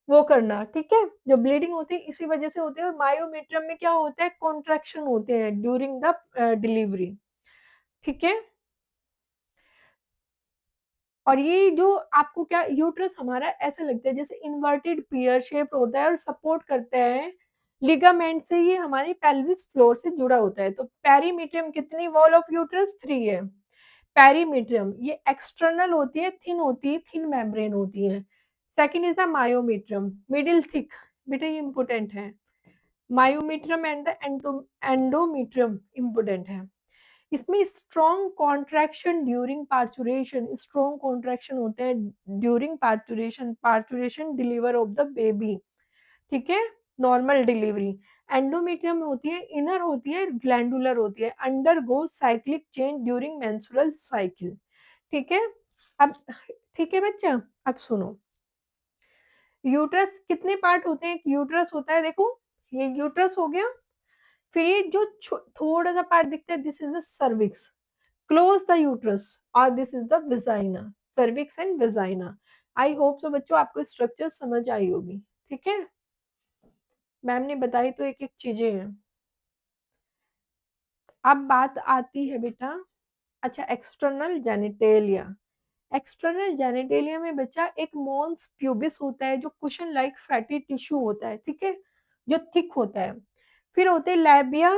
वो करना। ठीक है, जो ब्लीडिंग होती है इसी वजह से होती है। और मायोमेट्रियम में क्या होता है, कॉन्ट्रैक्शन होते हैं ड्यूरिंग द डिलीवरी। ठीक है, और ये जो आपको क्या, यूट्रस हमारा ऐसा लगता है जैसे इन्वर्टेड पीयर शेप होता है और सपोर्ट करता है लिगामेंट से, ये हमारी पेल्विस फ्लोर से जुड़ा होता है। तो पेरीमीट्रियम कितनी वॉल ऑफ यूट्रस, 3 है। पेरीमीट्रियम ये एक्सटर्नल होती है, थिन होती है, थिन मेम्ब्रेन होती है। Second is the myometrium, middle thick. बेटा ये इंपॉर्टेंट है, myometrium and the endometrium important है। इसमें strong contraction during parturition, strong contraction होते हैं during parturition, parturition deliver of the baby. ठीक है, नॉर्मल डिलीवरी। एंडोमेट्रियम होती है, इनर होती है, ग्लैंडुलर होती है, undergo cyclic change during menstrual cycle. ठीक है, अब ठीक है बच्चा, अब सुनो, यूट्रस कितने पार्ट होते हैं, एक यूट्रस होता है, देखो ये यूट्रस हो गया। फिर ये जो थोड़ा सा पार्ट दिखता है, this is the cervix, close the uterus, और this is the vagina, cervix and vagina. I hope so बच्चों आपको स्ट्रक्चर समझ आई होगी। ठीक है, मैम ने बताई तो एक एक चीजें हैं। अब बात आती है बेटा, अच्छा एक्सटर्नल जेनिटेलिया। एक्सटर्नल जेनिटेलिया में बच्चा एक मॉन्स प्यूबिस होता है जो कुशन लाइक फैटी टिश्यू होता है। ठीक है, जो थिक होता है। फिर होते हैं लेबिया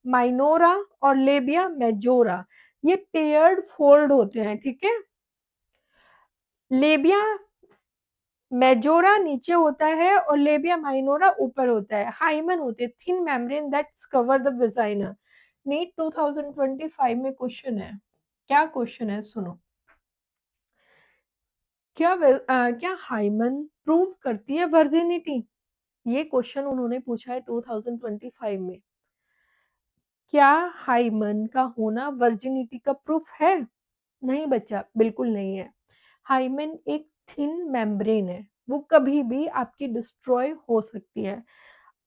माइनोरा और लेबिया मेजोरा, ये पेयर्ड फोल्ड होते हैं। ठीक है, लेबिया मेजोरा नीचे होता है और लेबिया माइनोरा ऊपर होता है। हाइमन होते हैं, thin membrane that's cover the vagina. NEET 2025 में क्वेश्चन है, क्या क्वेश्चन है सुनो, क्या हाइमन प्रूव करती है वर्जिनिटी, ये क्वेश्चन उन्होंने पूछा है 2025 में। क्या हाइमन का होना वर्जिनिटी का प्रूफ है, नहीं बच्चा, बिल्कुल नहीं है। हाइमेन एक थिन मेम्ब्रेन है, वो कभी भी आपकी डिस्ट्रॉय हो सकती है।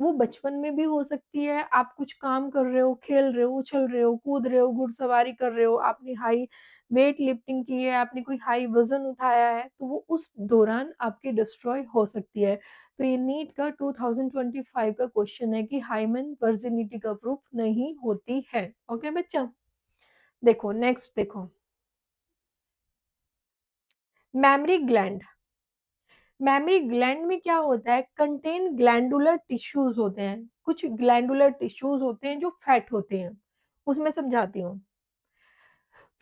वो बचपन में भी हो सकती है, आप कुछ काम कर रहे हो, खेल रहे हो, उछल रहे हो, कूद रहे हो, घुड़सवारी कर रहे हो, आपने हाई वेट लिफ्टिंग की है, आपने कोई हाई वजन उठाया है, तो वो उस दौरान आपकी डिस्ट्रॉय हो सकती है। तो ये नीट का 2025 का क्वेश्चन है कि हाइमन वर्जिनिटी का प्रूफ नहीं होती है। ओके बच्चा, देखो नेक्स्ट देखो, मैमरी ग्लैंड। मैमरी ग्लैंड में क्या होता है, कंटेन ग्लैंडुलर टिश्यूज होते हैं, कुछ ग्लैंडुलर टिश्यूज होते हैं जो फैट होते हैं, उसमें समझाती हूँ।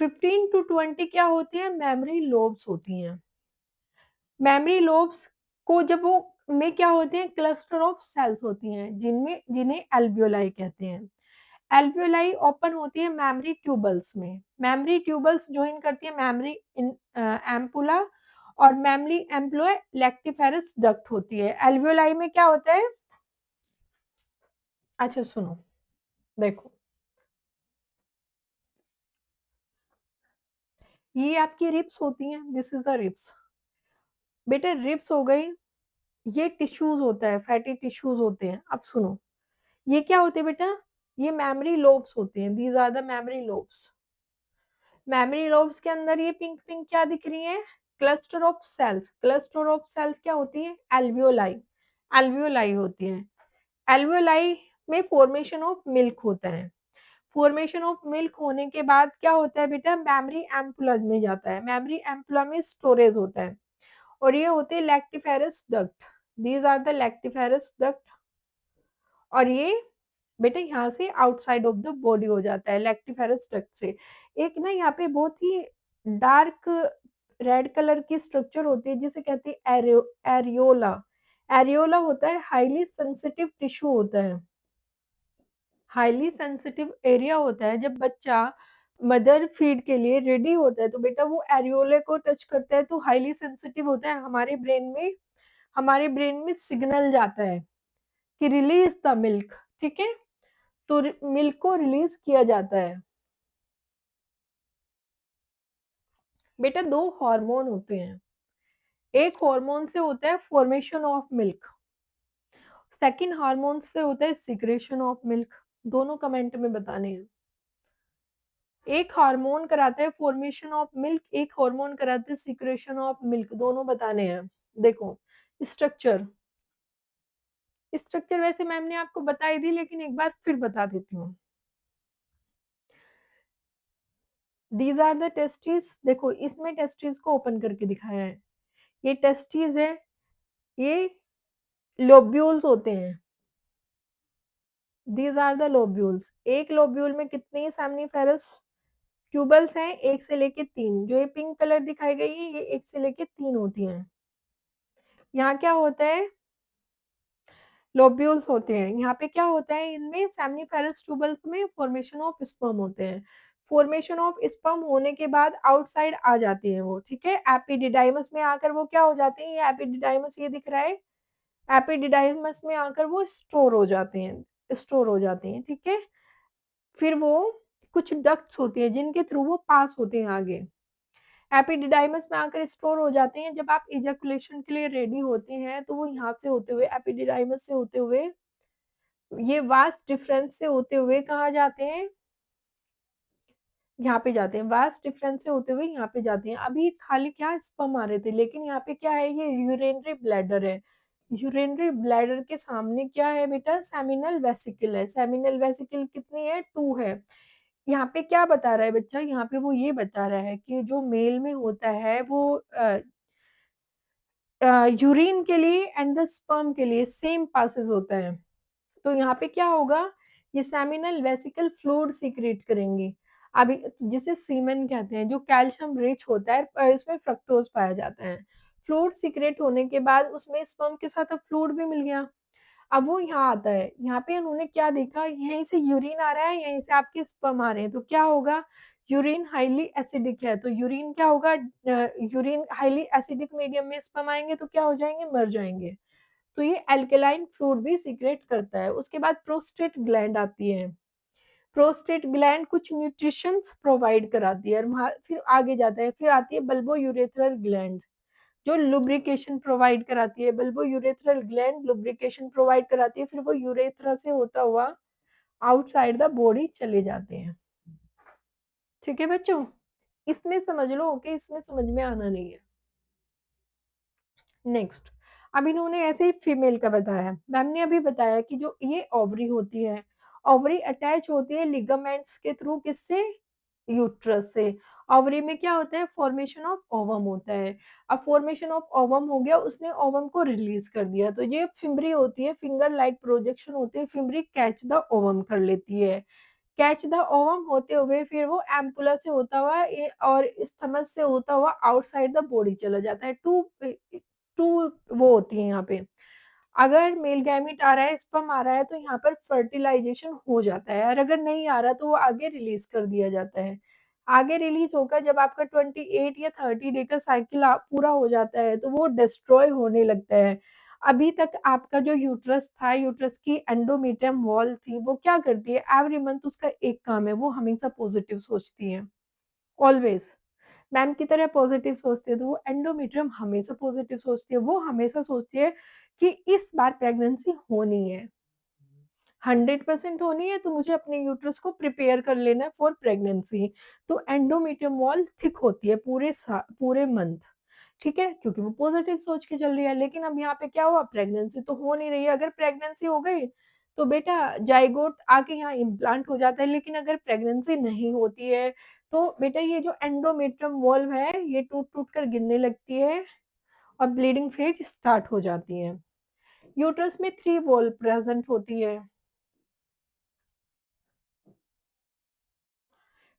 15 to 20 क्या होती है, मेमोरी लोब्स होती हैं। मेमोरी लोब्स को जब वो में क्या होते हैं, क्लस्टर ऑफ सेल्स होती हैं, जिनमें जिन्हें एल्वियोलाई कहते हैं। एल्वियोलाई ओपन होती है मेमोरी ट्यूबल्स में, मेमोरी ट्यूबल्स ज्वाइन करती है मेमोरी एम्पुला, और मेमोरी एम्पुला लेक्टिफेरस डक्ट होती है। एल्वियोलाई में क्या होता है, अच्छा सुनो, देखो ये आपकी रिब्स होती हैं, दिस इज द रिब्स। बेटा रिब्स हो गई, ये टिश्यूज होता है, फैटी टिश्यूज होते हैं। अब सुनो, ये क्या होते हैं बेटा, ये मेमोरी लोब्स होते हैं, these are the memory lobes. Memory lobes के अंदर ये पिंक पिंक क्या दिख रही है, cluster of cells. Cluster of cells क्या होती है, एल्वियोलाई, एल्वियोलाई होती है। एल्वियोलाई में फॉर्मेशन ऑफ मिल्क होता है। फॉर्मेशन ऑफ मिल्क होने के बाद क्या होता है बेटा, मेमोरी एम्पुला में जाता है, मेमोरी एम्पुला में स्टोरेज होता है, और ये होते हैं lactiferous duct, these are the lactiferous duct. और ये बेटा यहाँ से आउटसाइड ऑफ द बॉडी हो जाता है लैक्टिफेरस डक्ट से। एक ना यहाँ पे बहुत ही डार्क रेड कलर की स्ट्रक्चर होती है जिसे कहते हैं एरियोला। एरियोला होता है हाईली सेंसिटिव टिश्यू होता है, हाईली सेंसिटिव एरिया होता है। जब बच्चा मदर फीड के लिए रेडी होता है तो बेटा वो एरियोले को टच करता है तो हाईली सेंसिटिव होता है, हमारे ब्रेन में सिग्नल जाता है कि रिलीज द मिल्क। ठीक है, तो मिल्क को रिलीज किया जाता है। बेटा दो हार्मोन होते हैं, एक हार्मोन से होता है formation of milk, second hormone से होता है सिक्रेशन ऑफ मिल्क। दोनों कमेंट में बताने हैं। एक हार्मोन कराता है फॉर्मेशन ऑफ मिल्क, एक हार्मोन कराता है सिक्रेशन ऑफ मिल्क, दोनों बताने हैं। देखो स्ट्रक्चर, स्ट्रक्चर वैसे मैम ने आपको बताई थी लेकिन एक बार फिर बता देती हूँ। दीज आर द टेस्टिस, देखो इसमें टेस्टिस को ओपन करके दिखाया है, ये टेस्टिस है, ये लोब्यूल्स होते हैं। दीज आर द लोब्यूल्स, एक लोब्यूल में कितनी सेमनीफेरस ट्यूबल्स हैं, एक से लेके तीन। जो ये पिंक कलर दिखाई गई है ये एक से लेके तीन होती हैं। यहाँ क्या होता है, लोब्यूल्स होते हैं। यहाँ पे क्या होता है, इनमें सेमनीफेरस ट्यूबल्स में फॉर्मेशन ऑफ स्पर्म होते हैं। फॉर्मेशन ऑफ स्पर्म होने के बाद आउटसाइड आ जाती है वो, ठीक है। एपिडिडाइमस में आकर वो क्या हो जाते हैं, ये एपिडिडाइमस ये दिख रहा है, एपिडिडाइमस में आकर वो स्टोर हो जाते हैं, स्टोर हो जाते हैं, ठीक है। फिर वो कुछ डक्ट्स होती है जिनके थ्रू वो पास होते हैं आगे, एपिडिडाइमस में आकर स्टोर हो जाते हैं। जब आप इजैकुलेशन के लिए रेडी होते हैं तो वो यहाँ से होते हुए, एपिडिडाइमस से होते हुए, ये वास्ट डिफरेंस से होते हुए कहाँ जाते हैं, यहाँ पे जाते हैं। वास्ट डिफरेंस से होते हुए यहाँ पे जाते हैं। अभी खाली क्या स्पर्म आ रहे थे, लेकिन यहाँ पे क्या है, ये यूरिनरी ब्लैडर है। यूरिनरी ब्लैडर के सामने क्या है बेटा, सेमिनल वेसिकल है। सेमिनल वेसिकल कितनी है, 2 है। यहाँ पे क्या बता रहा है बच्चा, यहाँ पे वो ये बता रहा है कि जो मेल में होता है वो यूरिन के लिए एंड द स्पर्म के लिए सेम पासेस होता है। तो यहाँ पे क्या होगा, ये सेमिनल वेसिकल फ्लूइड सीक्रेट करेंगे। अभी जिसे सीमेन कहते हैं, जो कैल्शियम रिच होता है, इसमें फ्रक्टोज पाया जाता है। फ्लूइड सीक्रेट होने के बाद उसमें स्पर्म के साथ अब फ्लूइड भी मिल गया। अब वो यहाँ आता है, यहाँ पे उन्होंने क्या देखा, यहीं से यूरिन आ रहा है, यहीं से आपके स्पर्म आ रहे हैं, तो क्या होगा, यूरिन हाईली एसिडिक है, तो यूरिन क्या होगा, यूरिन हाईली एसिडिक मीडियम में स्पर्म आएंगे तो क्या हो जाएंगे, मर जाएंगे। तो ये एल्केलाइन फ्लूइड भी सीक्रेट करता है। उसके बाद प्रोस्टेट ग्लैंड आती है। प्रोस्टेट ग्लैंड कुछ न्यूट्रिशन प्रोवाइड कराती है, और फिर आगे जाता है, फिर आती है बल्बो यूरेथ्रल ग्लैंड, जो लुब्रिकेशन प्रोवाइड कराती है। Bulbo urethral gland lubrication provide कराती है, फिर वो यूरेथ्रा से होता हुआ आउटसाइड द बॉडी चले जाते हैं। ठीक है बच्चों, इसमें समझ लो कि इसमें समझ में आना नहीं है। नेक्स्ट, अब इन्होंने ऐसे ही फीमेल का बताया। मैम ने अभी बताया कि जो ये ओवरी होती है, ओवरी अटैच होती है लिगामेंट्स के थ्रू, किससे, यूट्रस से। ओवरी में क्या होता है, फॉर्मेशन ऑफ ओवम होता है। अब फॉर्मेशन ऑफ ओवम हो गया, उसने ओवम को रिलीज कर दिया, तो ये फिम्बरी होती है, फिंगर लाइक प्रोजेक्शन होती है, फिम्बरी कैच द ओवम कर लेती है। कैच द ओवम होते हुए फिर वो एम्पुला से होता हुआ और स्थमस से होता हुआ आउटसाइड द बॉडी चला जाता है। टू टू वो होती है यहाँ पे, अगर मेल गैमिट आ रहा है, स्पर्म आ रहा है, तो यहाँ पर फर्टिलाइजेशन हो जाता है, और अगर नहीं आ रहा तो वो आगे रिलीज कर दिया जाता है। आगे रिलीज होकर जब आपका 28 या 30 डे का साइकिल पूरा हो जाता है तो वो डिस्ट्रॉय होने लगता है। अभी तक आपका जो यूट्रस था, यूट्रस की एंडोमेट्रियम वॉल थी, वो क्या करती है, एवरी मंथ उसका एक काम है, वो हमेशा पॉजिटिव सोचती है, ऑलवेज। मैम की तरह पॉजिटिव सोचती है, तो वो एंडोमेट्रियम हमेशा पॉजिटिव सोचती है। वो हमेशा सोचती है कि इस बार प्रेगनेंसी होनी है, 100% होनी है, तो मुझे अपने यूट्रस को प्रिपेयर कर लेना है फॉर प्रेगनेंसी। तो एंडोमेट्रियम वॉल थिक होती है पूरे मंथ, ठीक है, क्योंकि वो पॉजिटिव सोच के चल रही है। लेकिन अब यहाँ पे क्या हुआ, प्रेगनेंसी तो हो नहीं रही है। अगर प्रेगनेंसी हो गई तो बेटा जाइगोट आके यहाँ इम्प्लांट हो जाता है, लेकिन अगर प्रेगनेंसी नहीं होती है तो बेटा ये जो एंडोमेट्रियम वॉल्व है ये टूट टूट कर गिरने लगती है और ब्लीडिंग फेज स्टार्ट हो जाती है। यूट्रस में 3 वॉल्व प्रेजेंट होती है,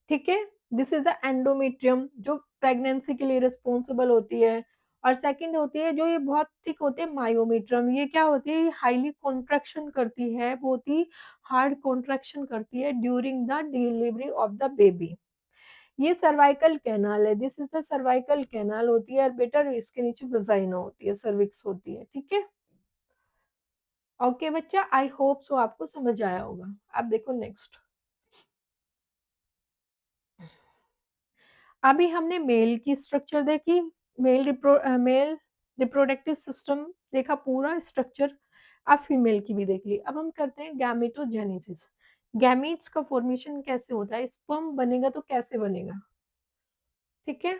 ठीक है। दिस इज द एंडोमेट्रियम जो प्रेगनेंसी के लिए रिस्पॉन्सिबल होती है। और सेकंड होती है जो ये बहुत थिक होती है, मायोमेट्रियम। ये क्या होती है, ये हाईली कॉन्ट्रैक्शन करती है, बहुत ही हार्ड कॉन्ट्रैक्शन करती है during the delivery of the baby. ये सर्वाइकल कैनाल है, this is the cervical canal होती है, और बेटर इसके नीचे वजाइना होती है, सर्विक्स होती है, ठीक है। ओके बच्चा, आई होप सो आपको समझ आया होगा। अब देखो नेक्स्ट। अभी हमने मेल की स्ट्रक्चर देखी, मेल रिप्रोडक्टिव सिस्टम देखा पूरा स्ट्रक्चर। अब फीमेल की भी देख ली। अब हम करते हैं गैमेटोजेनेसिस। गैमीट्स का फॉर्मेशन कैसे होता है, स्पर्म बनेगा तो कैसे बनेगा, ठीक है।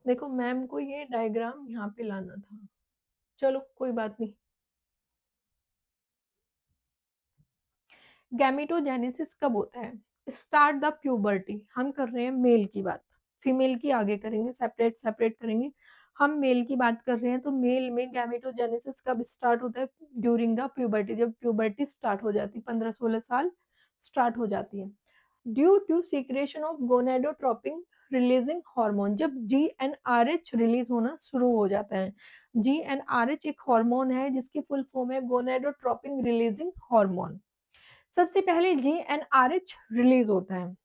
देखो मैम को ये डायग्राम यहाँ पे लाना था, चलो कोई बात नहीं। गैमेटोजेनेसिस कब होता है, स्टार्ट द प्यूबर्टी। हम कर रहे हैं मेल की बात, फीमेल की आगे करेंगे, सेपरेट सेपरेट करेंगे। हम मेल की बात कर रहे हैं तो मेल में गैमेटोजेनेसिस कब स्टार्ट होता है, ड्यूरिंग द प्यूबर्टी, जब प्यूबर्टी स्टार्ट हो जाती है, 15-16 साल स्टार्ट हो जाती है। Due to secretion of gonadotropin releasing hormone, जब GnRH रिलीज होना शुरू हो जाता है। GnRH एक हार्मोन है जिसकी फुल फॉर्म है गोनेडोट्रोपिन रिलीजिंग हार्मोन। सबसे पहले GnRH रिलीज होता है।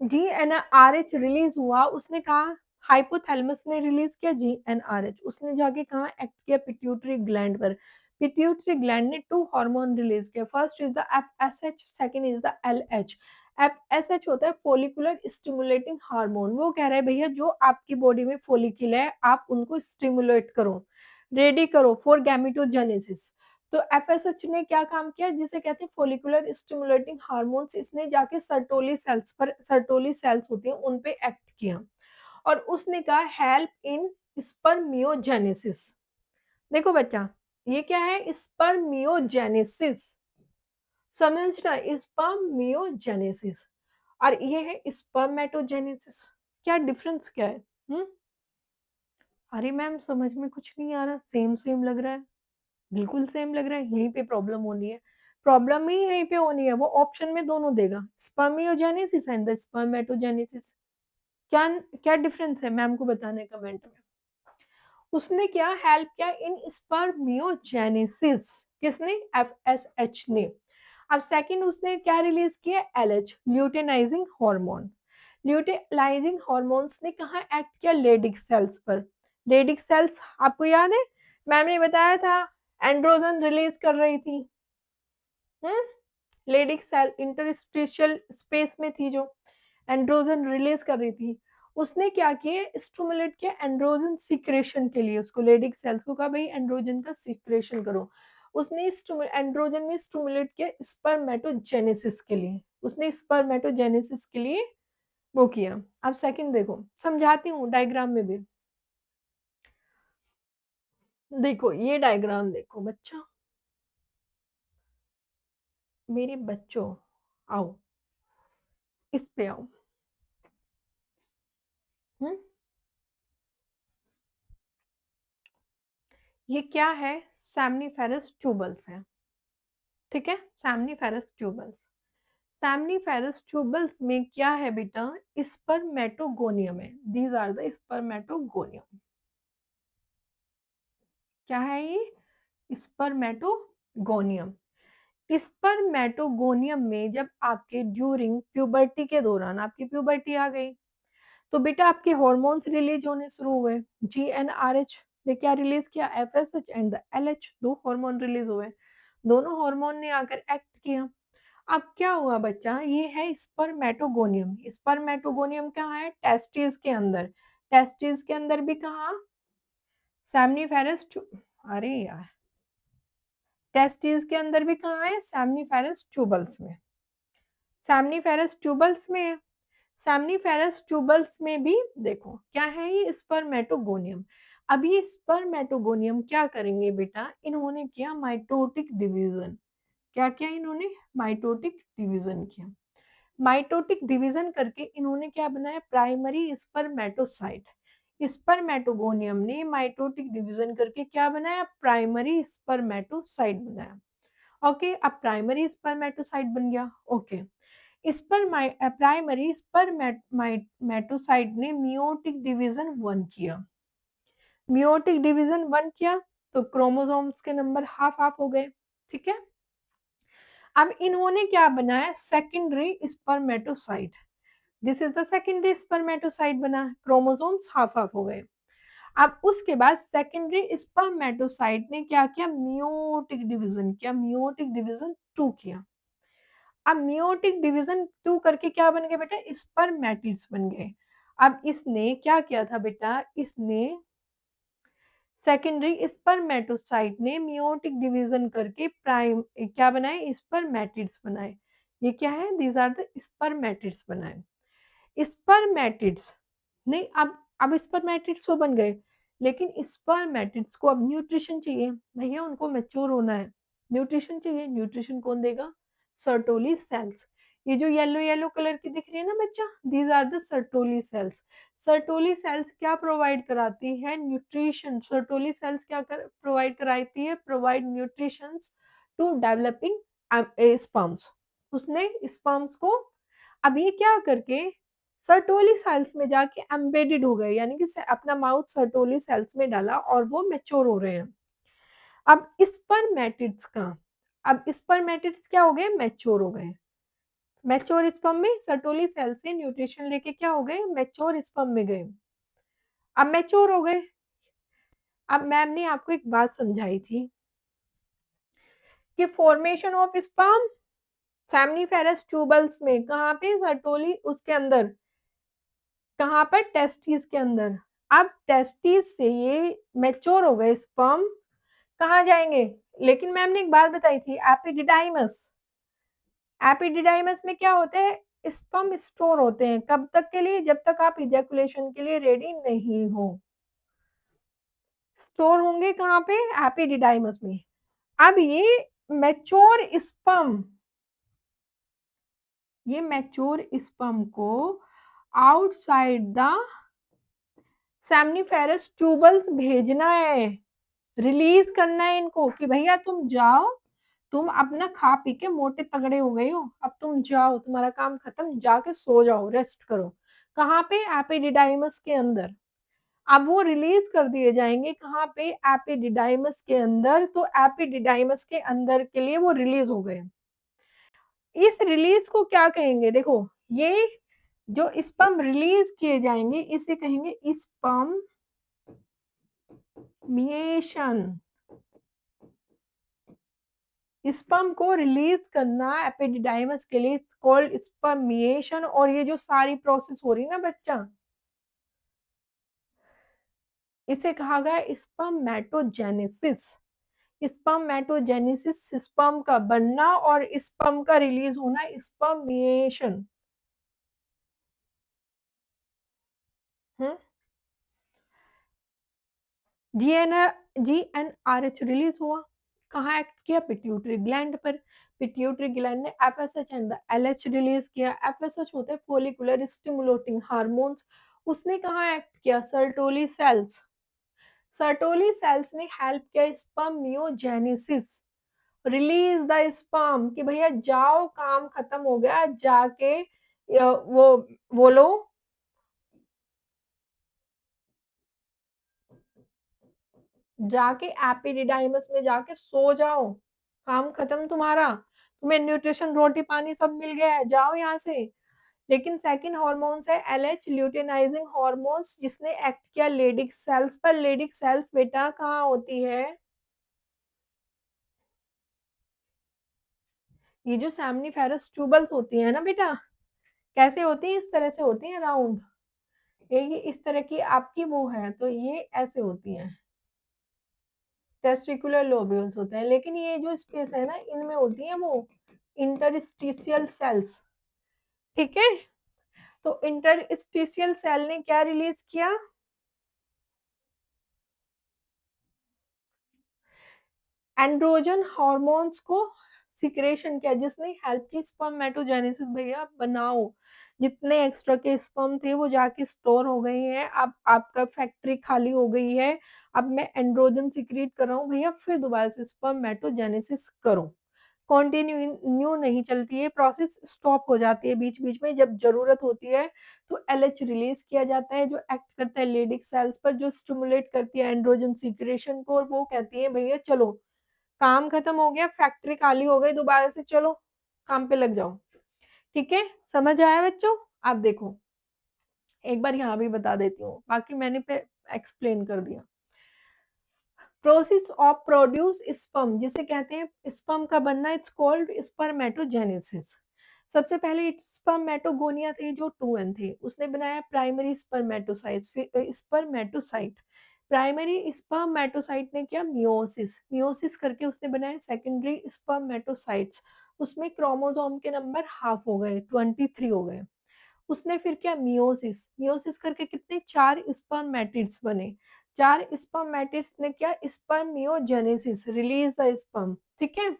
GnRH रिलीज हुआ, उसने कहा, हाइपोथैलेमस ने रिलीज किया GnRH, उसने जाके कहा एक्ट किया पिट्यूटरी ग्लैंड पर। पिट्यूटरी ग्लैंड ने 2 हार्मोन रिलीज किया, first is the FSH, second is the LH। FSH होता है फोलिकुलर स्टिमुलेटिंग हार्मोन, वो कह रहा है भैया जो आपकी बॉडी में फोलिकल है आप उनको स्टिमुलेट करो, रेडी करो फॉर गैमेटोजेनेसिस। तो एफएसएच ने क्या काम किया, जिसे कहते हैं फोलिकुलर स्टिमुलेटिंग हार्मोन्स, इसने जाके सर्टोली सेल्स पर, सर्टोली सेल्स होती हैं उन पे एक्ट किया और उसने कहा हेल्प इन स्पर्मियोजेनेसिस। देखो बच्चा, ये क्या है, स्पर्मियोजेनेसिस, समझना, स्पर्मियोजेनेसिस। और ये है स्पर्मेटोजेनेसिस। क्या डिफरेंस क्या है? अरे मैम समझ में कुछ नहीं आ रहा, सेम सेम लग रहा है, बिल्कुल सेम लग रहा है, यहीं पे प्रॉब्लम होनी है। प्रॉब्लम ही यहीं पे होनी है, वो ऑप्शन में दोनों देगा, स्पर्मियोजेनेसिस एंड द स्पर्मेटोजेनेसिस। क्या क्या डिफरेंस है मैम को बताने कमेंट में। उसने क्या हेल्प किया इन स्पर्मियोजेनेसिस, किसने, एफएसएच ने। अब सेकंड उसने क्या रिलीज किया, LH, luteinising hormone. Luteinising hormones ने कहा एक्ट किया, लेडिक सेल्स पर। लेडिक सेल्स आपको याद है, मैम ने बताया था एंड्रोजन रिलीज कर रही थी। लेडिक सेल इंटरस्टिशियल स्पेस में थी जो एंड्रोजन रिलीज कर रही थी। उसने क्या किया, स्टिमुलेट किया एंड्रोजन सिक्रेशन के लिए, उसको लेडिक सेल्स को कहा भाई एंड्रोजन का सिक्रेशन करो। उसने एंड्रोजन ने स्टिमुलेट किया स्पर्मेटोजेनेसिस के लिए, उसने स्पर्मेटोजेनेसिस के लिए वो किया। अब सेकंड देखो, समझाती हूँ डायग्राम में भी। देखो ये डायग्राम देखो बच्चा, मेरे बच्चों, आओ इस पे आओ। हम्म ये क्या है, सैमनीफेरस ट्यूबल्स है, ठीक है, सैमनीफेरस ट्यूबल्स। सैमनीफेरस ट्यूबल्स में क्या है बेटा, स्पर्मेटोगोनियम है, दीज आर द स्पर्मेटोगोनियम। क्या है ये, स्पर्मेटोगोनियम। स्पर्मेटोगोनियम में जब आपके ड्यूरिंग प्यूबर्टी के दौरान आपकी प्यूबर्टी आ गई, तो बेटा आपके हॉर्मोन्स रिलीज होने शुरू हुए। GnRH ने क्या रिलीज किया, FSH and the LH, 2 hormone release हुए, दोनों हार्मोन ने आकर एक्ट किया। अब क्या हुआ बच्चा, ये है स्पर्मेटोगोनियम। स्पर्मेटोगोनियम कहाँ है, टेस्टिस के अंदर। टेस्टिस के अंदर भी कहाँ, सैमनीफेरस अरे यार, टेस्टिस के अंदर भी कहाँ है, सैमनीफेरस ट्यूबल्स में। सैमनीफेरस ट्यूबल्स में है। सैमनीफेरस ट्यूबल्स में भी देखो क्या है, ये स्पर्मेटोगोनियम। अब ये स्पर्मेटोगोनियम क्या करेंगे बेटा, इन्होंने किया माइटोटिक डिवीजन। क्या किया इन्होंने, माइटोटिक डिवीजन किया। माइटोटिक डिवीजन करके इन्होंने क्या बनाया, प्राइमरी स्पर्मेटोसाइट। स्पर्मेटोगोनियम ने माइटोटिक डिवीजन करके क्या बनाया, प्राइमरी स्पर्मेटोसाइट बनाया। ओके, अब प्राइमरी स्पर्मेटोसाइट बन गया। ओके, प्राइमरी स्पर्मेटोसाइट ने मियोटिक डिवीजन 1 किया। मियोटिक डिवीजन 1 किया तो क्रोमोसोम्स के नंबर हाफ हाफ हो गए, ठीक है। अब इन्होंने क्या बनाया, secondary spermatocyte. This is the secondary spermatocyte बना, क्रोमोसोम्स हाफ हाफ हो गए। अब उसके बाद सेकेंडरी स्पर्मेटोसाइट ने क्या किया, मियोटिक डिवीजन किया, मियोटिक डिवीजन 2 किया। अब मियोटिक डिवीजन 2 करके क्या बन गए बेटा, स्पर्मेटिड्स बन गए। अब इसने क्या किया था बेटा, इसने सेकेंडरी स्पर्मेटोसाइट ने मियोटिक डिवीजन करके प्राइम क्या बनाए, स्पर्मेटिड्स बनाए। ये क्या है, दीज आर द स्पर्मेटिड्स बनाए। स्पर्मेटिड्स नहीं, अब स्पर्मेटिड्स तो बन गए, लेकिन स्पर्मेटिड्स को अब न्यूट्रिशन चाहिए भैया, उनको मैच्योर होना है, न्यूट्रिशन चाहिए। न्यूट्रिशन कौन देगा, सर्टोली सेल्स। ये जो येलो येलो कलर की दिख रही है ना बच्चा, these are the Sertoli cells. Sertoli cells क्या प्रोवाइड कराती है, न्यूट्रिशन। सर्टोली सेल्स क्या प्रोवाइड कराती है, provide nutrition to developing sperms. उसने स्पर्म्स को अब ये क्या करके सर्टोली सेल्स में जाके एम्बेडेड हो गए, यानी कि अपना माउथ सर्टोली सेल्स में डाला और वो मैच्योर हो रहे हैं। अब स्पर्मेटिड्स का, अब स्पर्मेटिड्स क्या हो गए, मैच्योर हो गए। मैच्योर स्पर्म में सर्टोली सेल से न्यूट्रिशन लेके क्या हो गए, मैच्योर स्पर्म में गए। अब मैच्योर हो गए। अब मैम ने आपको एक बात समझाई थी कि formation of sperm seminiferous tubules में, कहाँ पे, सर्टोली उसके अंदर, कहाँ पर, टेस्टिस के अंदर। अब टेस्टिस से ये मैच्योर हो गए स्पर्म, कहाँ जाएंगे, लेकिन मैम ने एक बात बताई थी, एपिडिडाइमस। एपिडिडाइमस में क्या होते हैं, स्पर्म स्टोर होते हैं, कब तक के लिए, जब तक आप इजैकुलेशन के लिए रेडी नहीं हो। स्टोर होंगे कहाँ पे, एपिडिडाइमस में। अब ये मैच्योर स्पर्म, ये मैच्योर स्पर्म को आउटसाइड द सेमनीफेरस ट्यूबल्स भेजना है, रिलीज करना है इनको कि भैया तुम जाओ, तुम अपना खा पी के मोटे तगड़े हो गए हो, अब तुम जाओ, तुम्हारा काम खत्म, जाके सो जाओ, रेस्ट करो। कहाँ पे, एपिडिडाइमस के अंदर। अब वो रिलीज कर दिए जाएंगे कहाँ पे, एपिडिडाइमस के अंदर। तो एपिडिडाइमस के अंदर के लिए वो रिलीज हो गए। इस रिलीज को क्या कहेंगे, देखो, ये जो स्पर्म रिलीज किए जाएंगे इसे कहेंगे स्पर्म मिएशन। स्पर्म को रिलीज करना एपिडिडाइमस के लिए कॉल्ड स्पर्मिएशन। और ये जो सारी प्रोसेस हो रही है ना बच्चा, इसे कहा गया स्पर्मेटोजेनेसिस। स्पर्मेटोजेनेसिस स्पर्म का बनना और स्पर्म का रिलीज होना, स्पर्मिएशन। जीएनआरएच रिलीज हुआ, कहाँ एक्ट किया, पिट्यूटरी ग्लैंड पर। पिट्यूटरी ग्लैंड ने FSH and the LH release किया। एफएसएच होते हैं फोलिकुलर स्टिमुलेटिंग हार्मोन्स, उसने कहाँ एक्ट किया, सर्टोली सेल्स। सर्टोली सेल्स ने हेल्प किया स्पर्मियोजेनेसिस, रिलीज द स्पर्म कि भैया जाओ, काम खत्म हो गया, जाके वो लो, जाके एपिडिडाइमस में जाके सो जाओ, काम खत्म तुम्हारा, तुम्हें न्यूट्रिशन रोटी पानी सब मिल गया है, जाओ यहाँ से। लेकिन सेकंड हार्मोन्स है एलएच, ल्यूटेनाइजिंग हार्मोन्स, जिसने एक्ट किया लेडिक सेल्स पर। लेडिक सेल्स बेटा कहाँ होती है, ये जो सेमनीफेरस ट्यूबल्स होती है ना बेटा, कैसे होती है, इस तरह से होती है राउंड, ये इस तरह की आपकी वो है, तो ये ऐसे होती है, टेस्टिकुलर लोब्यूल्स होते हैं। लेकिन ये जो स्पेस है ना, इनमें होती है वो इंटरस्टिशियल सेल्स, ठीक है। तो इंटरस्टिशियल सेल ने क्या रिलीज किया, एंड्रोजन हार्मोन्स को सिक्रेशन किया, जिसने हेल्प की स्पर्मेटोजेनेसिस, भैया बनाओ, जितने एक्स्ट्रा के स्पर्म थे वो जाके स्टोर हो गए हैं, अब आपका फैक्ट्री खाली हो गई है, अब मैं एंड्रोजन सिक्रीट कर रहा हूँ भैया, फिर दोबारा से स्पर्मेटोजेनेसिस करो। कंटिन्यू नहीं चलती है प्रोसेस, स्टॉप हो जाती है बीच बीच में, जब जरूरत होती है तो एलएच रिलीज किया जाता है, जो एक्ट करता है लेडिक सेल्स पर, जो स्टिमुलेट करती है एंड्रोजन सीक्रेशन को, और वो कहती है भैया चलो, काम खत्म हो गया, फैक्ट्री खाली हो गई, दोबारा से चलो काम पे लग जाओ। ठीक है, समझ आया बच्चों। आप देखो, एक बार यहाँ भी बता देती हूँ, बाकी मैंने पे एक्सप्लेन कर दिया। प्रोसेस ऑफ प्रोड्यूस स्पर्म, जिसे कहते हैं स्पर्म का बनना, इट्स कॉल्ड स्पर्मेटोजेनेसिस। सबसे पहले स्पर्मेटोगोनिया थे जो 2n थे, उसने बनाया प्राइमरी स्पर्मेटोसाइट, फिर स्पर्मेटोसाइट। प्राइमरी स्पर्मेटोसाइट ने किया मियोसिस, मियोसिस करके उसने बनाया सेकेंडरी स्पर्मेटोसाइट्स। उसमें क्रोमोसोम के नंबर हाफ हो गए, 23 हो गए। उसने फिर क्या मियोसिस, मियोसिस करके कितने, 4 स्पर्मेटिड्स बने। 4 स्पर्मेटिड्स ने क्या, स्पर्मियोजेनेसिस, रिलीज द स्पर्म, ठीक है।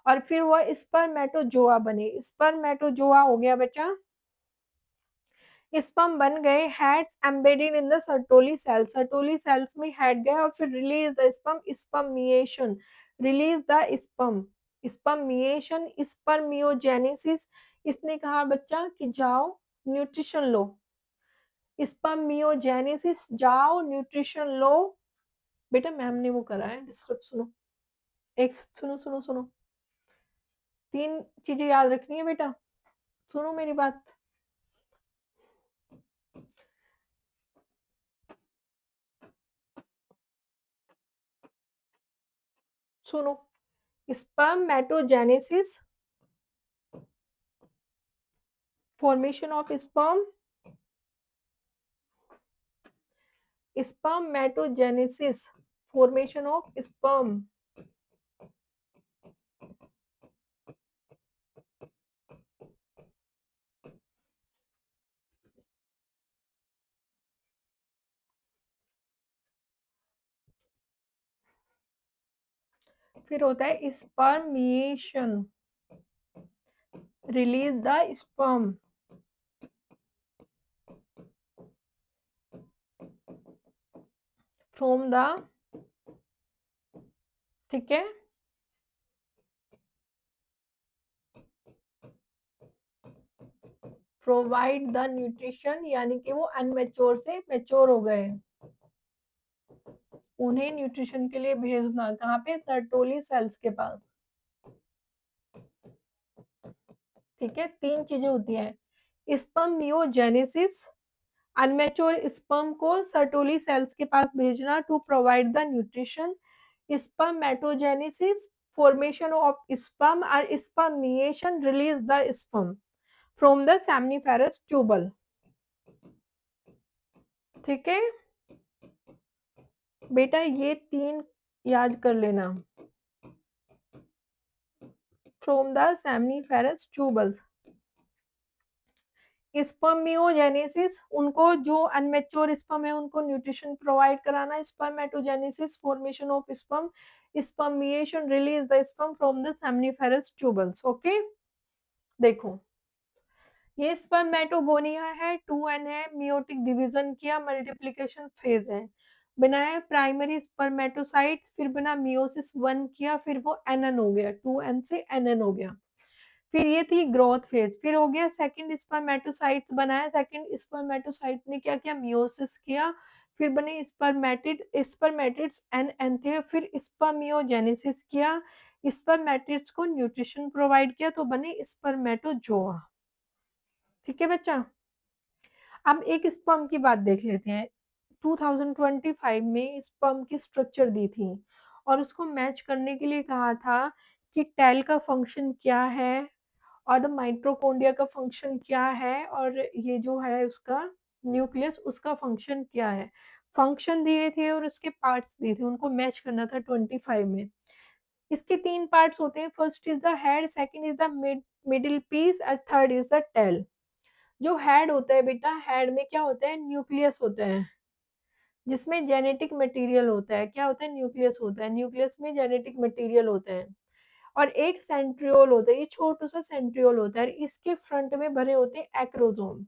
और फिर वह स्पर्मेटोजोआ बने, स्पर्मेटोजोआ हो गया बच्चा, स्पर्म बन गए, heads embedded in the Sertoli cell, Sertoli cells में हेड गए, और फिर release the sperm, spermiation, release the sperm, spermiation, spermiogenesis. इसने कहा बच्चा कि जाओ न्यूट्रिशन लो, स्पर्मियोजेनेसिस, जाओ न्यूट्रिशन लो। बेटा मैम ने वो करा है डिस्क्रिप्ट, सुनो, एक सुनो सुनो सुनो, 3 चीजें याद रखनी है बेटा, सुनो मेरी बात। सुनो, spermatogenesis, formation of sperm, spermatogenesis, formation of sperm. फिर होता है spermiation, release the sperm from the, ठीक है, प्रोवाइड द न्यूट्रिशन, यानी कि वो अनमेच्योर से मेच्योर हो गए, उन्हें न्यूट्रिशन के लिए भेजना, कहाँ पे, सर्टोली सेल्स के पास, ठीक है। 3 चीजें होती है, स्पर्मियोजेनेसिस, अनमेच्योर स्पर्म को सर्टोली सेल्स के पास भेजना to provide the nutrition, spermatogenesis, formation of sperm, और spermiation, release the sperm from the seminiferous tubule, ठीक है बेटा, ये 3 याद कर लेना, from the seminiferous tubules. Spermiogenesis, उनको जो अनमेच्योर स्पर्म है उनको न्यूट्रिशन प्रोवाइड कराना, spermatogenesis, formation of sperm, spermiation, release the sperm from the seminiferous tubules, okay. देखो, ये स्पर्मेटोगोनिया है, 2n है, मियोटिक डिवीजन किया, मल्टीप्लिकेशन फेज है, बनाया प्राइमरी स्पर्मेटोसाइट, फिर बना मियोसिस 1 किया, फिर वो nn हो गया, 2n से nn हो गया। फिर ये थी ग्रोथ फेज, फिर हो गया सेकंड स्पर्मेटोसाइट बनाया, सेकंड स्पर्मेटोसाइट ने क्या किया, मियोसिस किया, फिर बने स्पर्मेटिड, स्पर्मेटिड्स एन एन थे, फिर स्पर्मियोजेनेसिस किया, स्पर्मेटिड्स को न्यूट्रिशन प्रोवाइड किया, तो बने स्पर्मेटोजोआ, ठीक है बच्चा। अब एक स्पर्म की बात देख लेते हैं, 2025 में स्पर्म की स्ट्रक्चर दी थी, और उसको मैच करने के लिए कहा था कि टेल का फंक्शन क्या है, और द माइटोकॉन्ड्रिया का फंक्शन क्या है, और ये जो है उसका न्यूक्लियस, उसका फंक्शन क्या है। फंक्शन दिए थे और उसके पार्ट्स दिए थे, उनको मैच करना था 25 में। इसके 3 पार्ट्स होते हैं, first is the head, second is the middle piece, और थर्ड इज द टेल। जो हेड होता है बेटा, हेड में क्या होता है, न्यूक्लियस होता है, जिसमें जेनेटिक मटेरियल होता है, क्या होता है, न्यूक्लियस होता है, न्यूक्लियस में जेनेटिक मटेरियल होता है, और एक सेंट्रियोल होता है, ये छोटा सा सेंट्रियोल होता है, इसके फ्रंट में भरे होते हैं एक्रोसोम,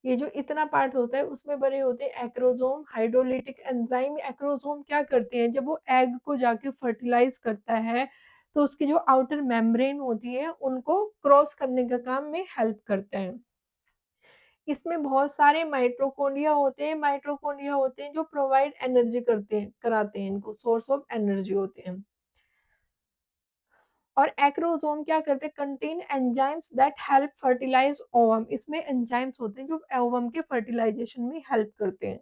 ये जो इतना पार्ट होता है उसमें भरे होते हैं एक्रोसोम, हाइड्रोलिटिक एंजाइम। एक्रोसोम क्या करते हैं, जब वो एग को जाके फर्टिलाइज करता है, तो उसकी जो आउटर मेम्ब्रेन होती है उनको क्रॉस करने का काम में हेल्प करता है। इसमें बहुत सारे माइटोकॉन्ड्रिया होते हैं जो प्रोवाइड एनर्जी करते हैं, कराते हैं, इनको सोर्स ऑफ एनर्जी होते हैं। और एक्रोसोम क्या करते हैं, contain enzymes that help fertilize ovum, इसमें एंजाइम्स होते हैं जो ओवम के फर्टिलाइजेशन में हेल्प करते हैं।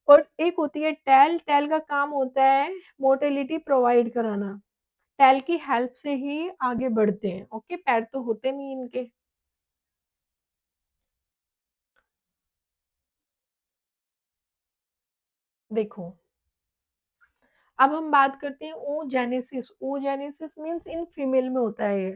और एक होती है टेल, टेल का काम होता है मोटिलिटी प्रोवाइड कराना, टेल की हेल्प से ही आगे बढ़ते हैं। ओके, पैर तो होते नहीं इनके। देखो, अब हम बात करते हैं oogenesis, oogenesis means in female में होता है ये।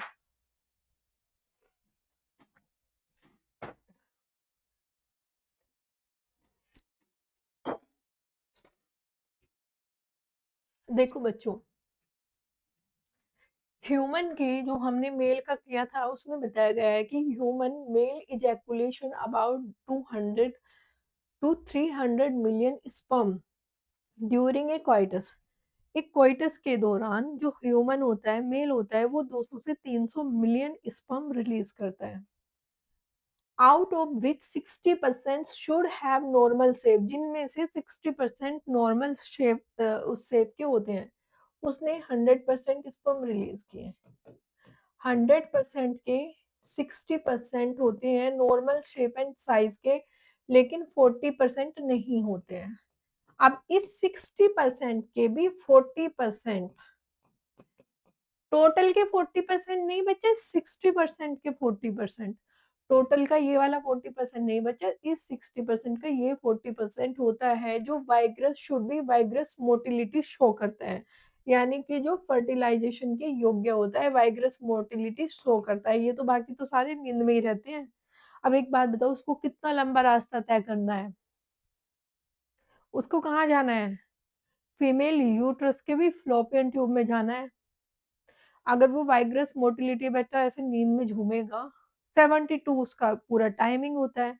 देखो बच्चों, ह्यूमन के जो हमने मेल का किया था उसमें बताया गया है कि human male ejaculation about 200 to 300 million sperm during a coitus. एक कोइटस के दौरान जो ह्यूमन होता है, मेल होता है, वो 200 से 300 मिलियन स्पर्म रिलीज करता है। Out of which 60% should have normal shape, जिनमें से 60% नॉर्मल शेप उस शेप के होते हैं। उसने 100% स्पर्म रिलीज किए, 100% के 60% होते हैं नॉर्मल शेप एंड साइज के, लेकिन 40% नहीं होते हैं। अब इस 60% के भी 40%, टोटल के 40% नहीं बचे, 60% के 40%, टोटल का ये वाला 40% नहीं बचा, इस 60% का ये 40% होता है जो वाइग्रस शुड बी वाइग्रस मोटिलिटी शो करता है, यानी कि जो फर्टिलाइजेशन के योग्य होता है, वाइग्रस मोटिलिटी शो करता है। ये तो बाकी तो सारे नींद में ही रहते हैं। अब एक बात बताओ, उसको कितना लंबा रास्ता तय करना है, उसको कहाँ जाना है, फीमेल यूट्रस के भी फ्लोपियन ट्यूब में जाना है। अगर वो वाइग्रस मोटिलिटी बच्चा ऐसे नींद में झूमेगा, 72 उसका पूरा टाइमिंग होता है,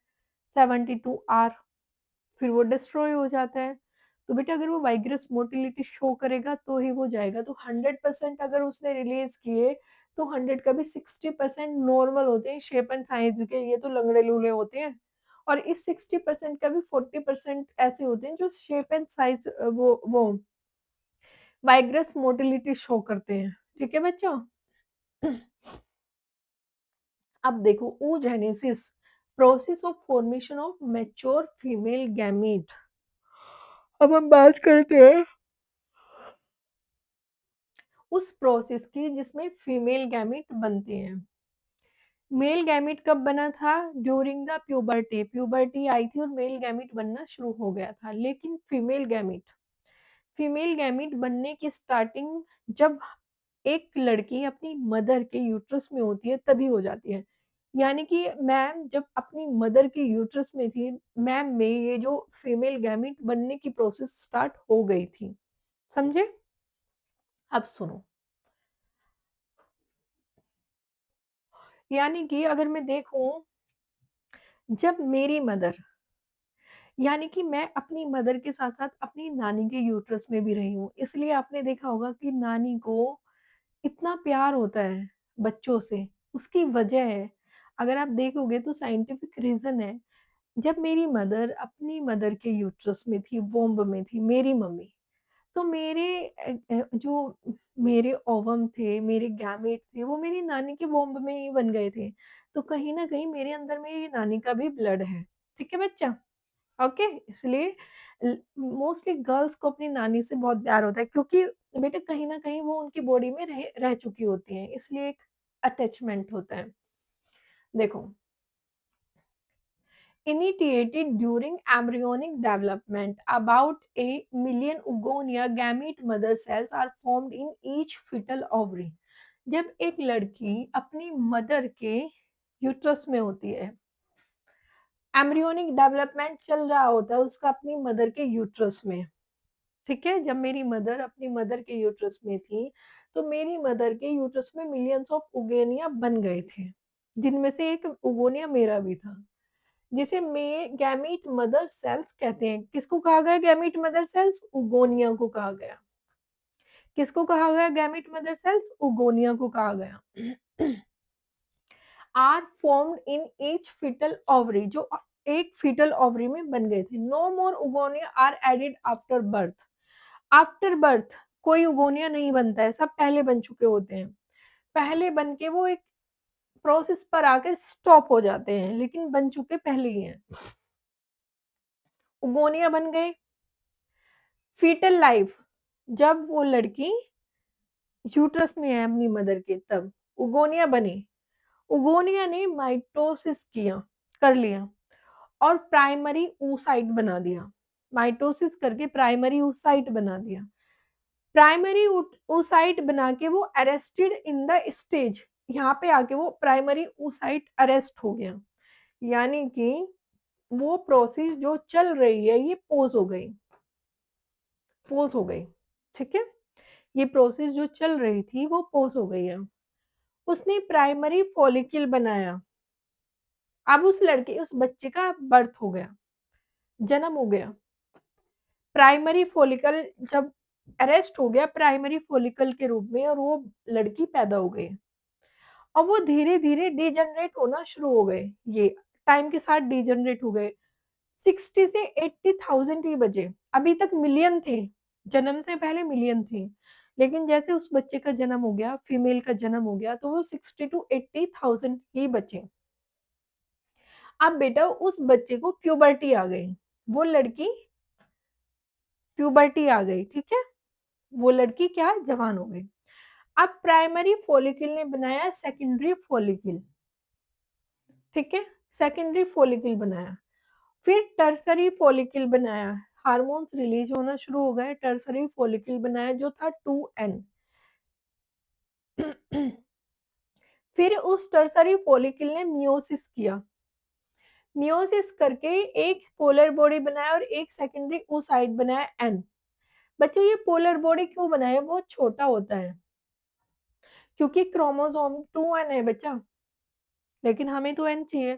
72 आवर, फिर वो डिस्ट्रॉय हो जाता है। तो बेटा अगर वो वाइग्रस मोटिलिटी शो करेगा तो ही वो जाएगा। तो 100% अगर उसने रिलीज किए तो 100 का भी 60% नॉर्मल होते हैं शेप एंड साइज के, ये तो लंगड़े लूले होते हैं। और इस 60% का भी 40% ऐसे होते हैं जो शेप एंड साइज वो वाइग्रस मोटिलिटी शो करते हैं। ठीक है बच्चों। अब देखो, oogenesis, process of formation of mature female gamete. अब हम बात करते हैं उस प्रोसेस की जिसमें फीमेल गैमीट बनते हैं। मेल गैमीट कब बना था, ड्यूरिंग द प्यूबर्टी, प्यूबर्टी आई थी और मेल गैमीट बनना शुरू हो गया था। लेकिन फीमेल गैमीट बनने की स्टार्टिंग जब एक लड़की अपनी मदर के यूट्रस में होती है तभी हो जाती है। यानी कि मैम जब अपनी मदर के यूट्रस में थी, मैम में ये जो फीमेल गैमीट बनने की प्रोसेस स्टार्ट हो गई थी। समझे? अब सुनो, यानी कि अगर मैं देखूं, जब मेरी मदर, यानी कि मैं अपनी मदर के साथ साथ अपनी नानी के यूट्रस में भी रही हूँ, इसलिए आपने देखा होगा कि नानी को इतना प्यार होता है बच्चों से। उसकी वजह है, अगर आप देखोगे तो साइंटिफिक रीजन है। जब मेरी मदर अपनी मदर के यूट्रस में थी, वोम्ब में थी, मेरी मम्मी, तो जो मेरे ओवम थे, मेरे गैमेट थे, वो मेरी नानी के वोम्ब में ही बन गए थे। तो कहीं ना कहीं मेरे अंदर मेरी नानी का भी ब्लड है। ठीक है बच्चा? ओके, इसलिए मोस्टली गर्ल्स को अपनी नानी से बहुत प्यार होता है, क्योंकि बेटा कहीं ना कहीं वो उनकी बॉडी में रह चुकी होती हैं, इसलिए एक अटैचमेंट होता है। देखो, initiated during embryonic development, about a million oogonia gamete mother cells are formed in each fetal ovary। जब एक लड़की अपनी मदर के यूट्रस में होती है, एम्ब्रियोनिक डेवलपमेंट चल रहा होता है उसका अपनी मदर के यूट्रस में। ठीक है, जब मेरी मदर अपनी मदर के यूट्रस में थी, तो मेरी मदर के यूट्रस में मिलियंस ऑफ उगेनिया बन गए थे, जिनमें से एक उगोनिया मेरा भी था, जिसे में गैमीट मदर सेल्स कहते हैं। किसको कहा गया गैमीट मदर सेल्स? उगोनिया को कहा गया। किसको कहा गया गैमीट मदर सेल्स? उगोनिया को कहा गया। Are formed in each fetal ovary, जो एक फीटल ओवरी में बन गए थे। No more oogonia are added after birth. After birth कोई उगोनिया नहीं बनता है, सब पहले बन चुके होते हैं। पहले बन के वो एक प्रोसेस पर आकर स्टॉप हो जाते हैं, लेकिन बन चुके पहले ही हैं। उगोनिया बन गए। फीटल लाइफ, जब वो लड़की यूट्रस में है अपनी मदर के, तब उगोनिया बने। उगोनिया ने माइटोसिस कर लिया और प्राइमरी oocyte बना दिया। माइटोसिस करके प्राइमरी oocyte बना दिया। प्राइमरी oocyte बना के वो अरेस्टेड इन द स्टेज, यहाँ पे आके वो प्राइमरी oocyte अरेस्ट हो गया, यानी कि वो प्रोसेस जो चल रही है ये पोज हो गई, पोज हो गई। ठीक है, ये प्रोसेस जो चल रही थी वो पोज हो गई है। उसने प्राइमरी फॉलिकल बनाया। अब उस लड़के उस बच्चे का बर्थ हो गया, जन्म हो गया। प्राइमरी फॉलिकल जब अरेस्ट हो गया प्राइमरी फॉलिकल के रूप में, और वो लड़की पैदा हो गई, और वो धीरे धीरे डिजनरेट होना शुरू हो गए। ये टाइम के साथ डिजनरेट हो गए। 60 से 80,000 ही बचे। अभी तक मिलियन थे, जन्म से पहले मिलियन थे, लेकिन जैसे उस बच्चे का जन्म हो गया, फीमेल का जन्म हो गया, तो वो 60 टू 80,000 ही बचे। अब बेटा उस बच्चे को प्यूबर्टी आ गई, वो लड़की प्यूबर्टी आ गई, ठीक है, वो लड़की क्या जवान हो गई। अब प्राइमरी फॉलिकल ने बनाया सेकेंडरी फॉलिकल, ठीक है, सेकेंडरी फॉलिकल बनाया। फिर टर्सरी फॉलिकल बनाया, हार्मोन्स रिलीज होना शुरू हो गए, टर्सरी फॉलिकल बनाया जो था 2n। फिर उस टर्सरी फॉलिकल ने मियोसिस किया, मियोसिस करके एक पोलर बॉडी बनाया और एक सेकेंडरी oocyte बनाया n। बच्चों ये पोलर बॉडी क्यों बनाया, बहुत छोटा होता है, क्योंकि क्रोमोसोम 2n है बच्चा, लेकिन हमें तो n चाहिए,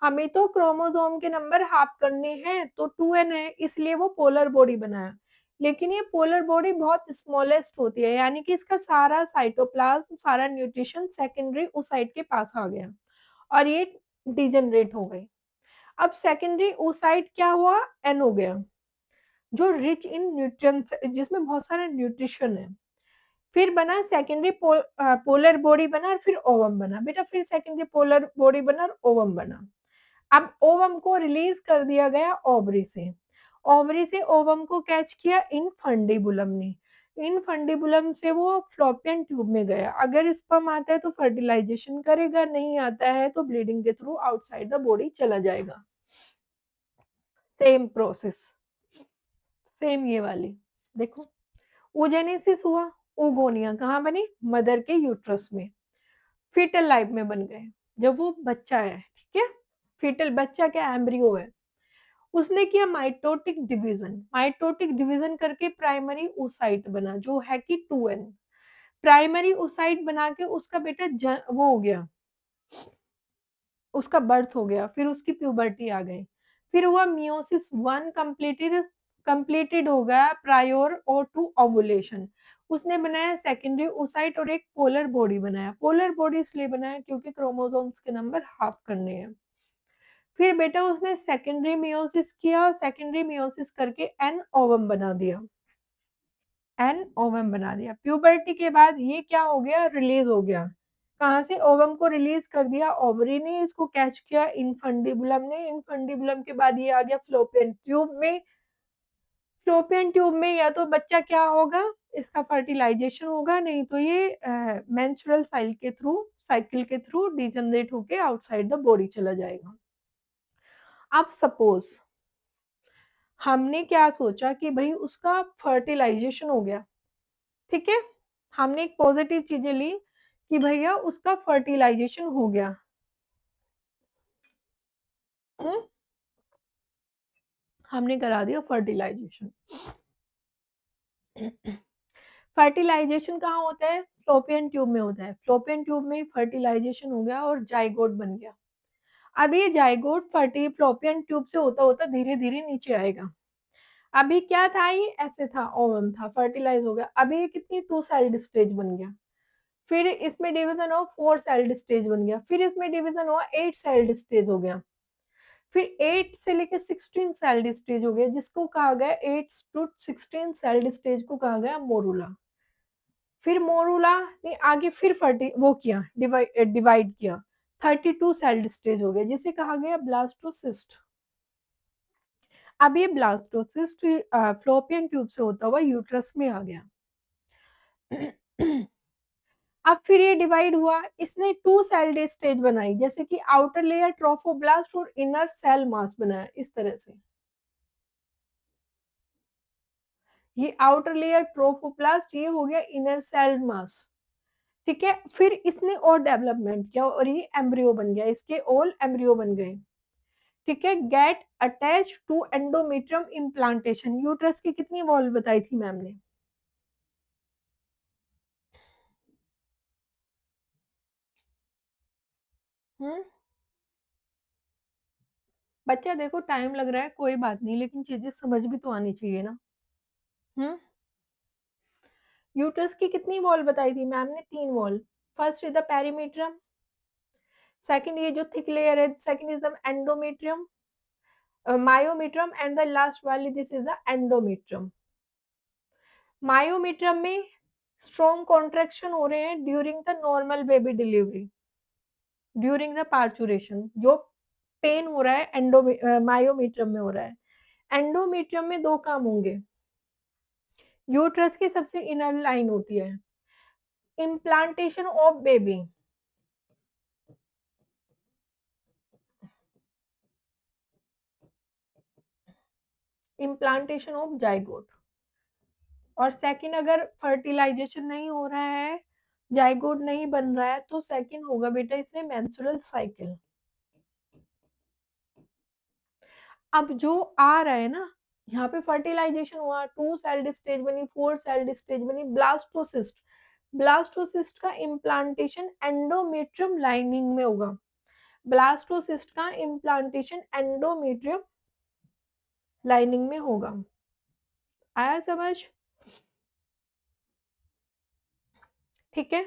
हमें तो क्रोमोसोम के नंबर हाफ करने हैं, तो 2n है, इसलिए वो पोलर बॉडी बनाया। लेकिन ये पोलर बॉडी बहुत स्मॉलेस्ट होती है, यानी कि इसका सारा साइटोप्लाज्म, सारा न्यूट्रिशन सेकेंडरी oocyte के पास आ गया और ये डिजनरेट हो गई। अब सेकेंडरी oocyte क्या हुआ, एन हो गया, जो रिच इन न्यूट्रिएंट्स, जिसमें बहुत सारा न्यूट्रिशन है। फिर बना सेकेंडरी पोलर बॉडी बना, और फिर ओवम बना बेटा, फिर सेकेंडरी पोलर बॉडी बना और ओवम बना। अब ओवम को रिलीज कर दिया गया ओवरी से, ओवरी से ओवम को कैच किया इन फंडिबुलम ने, इन फंडिबुलम से वो फ्लोपियन ट्यूब में गया। अगर स्पर्म आता है तो फर्टिलाइजेशन करेगा, नहीं आता है तो ब्लीडिंग के थ्रू आउटसाइड द बॉडी चला जाएगा। सेम प्रोसेस, सेम ये वाली देखो, ओजेनेसिस हुआ, ओगोनिया कहाँ बनी, मदर के यूट्रस में, फीटल लाइफ में बन गए। जब वो बच्चा है, ठीक है, फीटल बच्चा क्या एम्ब्रियो है, उसने किया माइटोटिक डिवीजन, माइटोटिक डिवीजन करके प्राइमरी oocyte बना जो है कि 2n। प्राइमरी oocyte बना के उसका बेटा वो हो गया, उसका बर्थ हो गया, फिर उसकी प्यूबर्टी आ गई, फिर हुआ मियोसिस 1 कंप्लीटेड, कंप्लीटेड हो गया प्रायोर और टू ओवुलेशन। उसने बनाया सेकेंडरी oocyte और एक पोलर बॉडी बनाया। पोलर बॉडी इसलिए बनाया क्योंकि क्रोमोसोम्स के नंबर हाफ करने हैं। फिर बेटा उसने सेकेंडरी मियोसिस किया, सेकेंडरी मियोसिस करके एन ओवम बना दिया, एन ओवम बना दिया। प्यूबर्टी के बाद ये क्या हो गया, रिलीज हो गया, कहाँ से, ओवम को रिलीज कर दिया ओवरी ने, इसको कैच किया इनफंडिबुलम ने, इनफंडिबुलम के बाद ये आ गया फ्लोपियन ट्यूब में। फ्लोपियन ट्यूब में या तो बच्चा क्या होगा, इसका फर्टिलाइजेशन होगा, नहीं तो ये मेंस्ट्रुअल साइकिल के थ्रू डिजनरेट होके आउटसाइड द बॉडी चला जाएगा। अब सपोज हमने क्या सोचा कि भाई उसका फर्टिलाइजेशन हो गया, ठीक है, हमने एक पॉजिटिव चीजें ली कि भैया उसका फर्टिलाइजेशन हो गया। हुँ? हमने करा दिया फर्टिलाइजेशन। फर्टिलाइजेशन कहाँ होता है, फ्लोपियन ट्यूब में होता है। फ्लोपियन ट्यूब में फर्टिलाइजेशन हो गया और जाइगोट बन गया। अब ये जाइगोट फ्लोपियन ट्यूब से होता होता धीरे धीरे नीचे आएगा। अभी क्या था, ये ऐसे था, ओवम था, फर्टिलाइज हो गया, अभी ये कितनी 2 सेल्ड स्टेज बन गया, फिर इसमें डिवीजन हुआ 4 सेल्ड स्टेज बन गया, फिर इसमें डिवीजन हुआ 8 सेल्ड स्टेज हो गया, फिर 8 से लेके 16 सेल्ड स्टेज हो गया, जिसको कहा गया 8 टू 16 सेल्ड स्टेज को कहा गया मोरूला। फिर मोरूला ने आगे फिर फर्टी वो किया, डिवाइड किया, 32 सेल्ड स्टेज हो गया, जिसे कहा गया ब्लास्टोसिस्ट। अब ये ब्लास्टोसिस्ट फ्लोपियन ट्यूब से होता हुआ यूट्रस में आ गया। अब फिर ये डिवाइड हुआ, इसने टू सेल्ड स्टेज बनाई, जैसे कि आउटर लेयर ट्रोफोब्लास्ट और इनर सेल मास बनाया इस तरह से। ये आउटर लेयर ट्रोफोप्लास्ट, ये हो गया इनर सेल मास। ठीक है, फिर इसने और डेवलपमेंट किया और ये एम्ब्रियो बन गया, इसके ऑल एम्ब्रियो बन गए। ठीक है, get attach to endometrium implantation. Uterus की कितनी वॉल बताई थी मैम ने? हम्म, बच्चा देखो टाइम लग रहा है, कोई बात नहीं, लेकिन चीजें समझ भी तो आनी चाहिए ना। हम्म, यूट्रस की कितनी वॉल बताई थी मैम ने? 3 wall. First is the perimetrium, second ये जो थिक लेयर है, second is the endometrium, myometrium, and the last वाली this is the endometrium. Myometrium में स्ट्रॉन्ग कॉन्ट्रैक्शन हो रहे हैं during the normal baby delivery, during the parturition जो pain हो रहा है मायोमेट्रियम में हो रहा है। एंडोमेट्रियम में दो काम होंगे, यूट्रस की सबसे इनर लाइन होती है, implantation of baby, implantation of zygote, और सेकंड अगर फर्टिलाइजेशन नहीं हो रहा है, जाइगोट नहीं बन रहा है, तो सेकंड होगा बेटा इसमें मेंस्ट्रुअल साइकिल। अब जो आ रहा है ना, यहाँ पे फर्टिलाइजेशन हुआ, 2 सेल्ड स्टेज बनी, 4 सेल्ड स्टेज बनी, ब्लास्टोसिस्ट। ब्लास्टोसिस्ट का इम्प्लांटेशन एंडोमेट्रियम लाइनिंग में होगा, ब्लास्टोसिस्ट का इम्प्लांटेशन एंडोमेट्रियम लाइनिंग में होगा। आया समझ? ठीक है,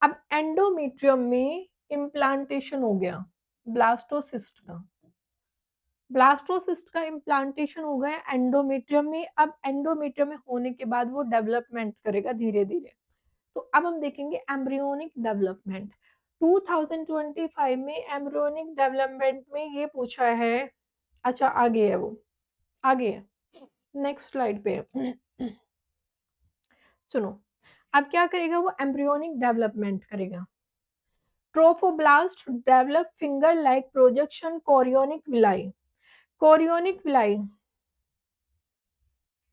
अब एंडोमेट्रियम में इम्प्लांटेशन हो गया ब्लास्टोसिस्ट का, ब्लास्टोसिस्ट का इम्प्लांटेशन हो गया एंडोमेट्रियम में। अब एंडोमेट्रियम में होने के बाद वो डेवलपमेंट करेगा धीरे धीरे। तो अब हम देखेंगे एम्ब्रियोनिक डेवलपमेंट। 2025 में एम्ब्रियोनिक डेवलपमेंट में ये पूछा है, अच्छा आगे है वो, आगे है, नेक्स्ट स्लाइड पे सुनो। अब क्या करेगा वो? एम्ब्रियोनिक डेवलपमेंट करेगा। Trophoblast develop finger like projection chorionic villi. Chorionic villi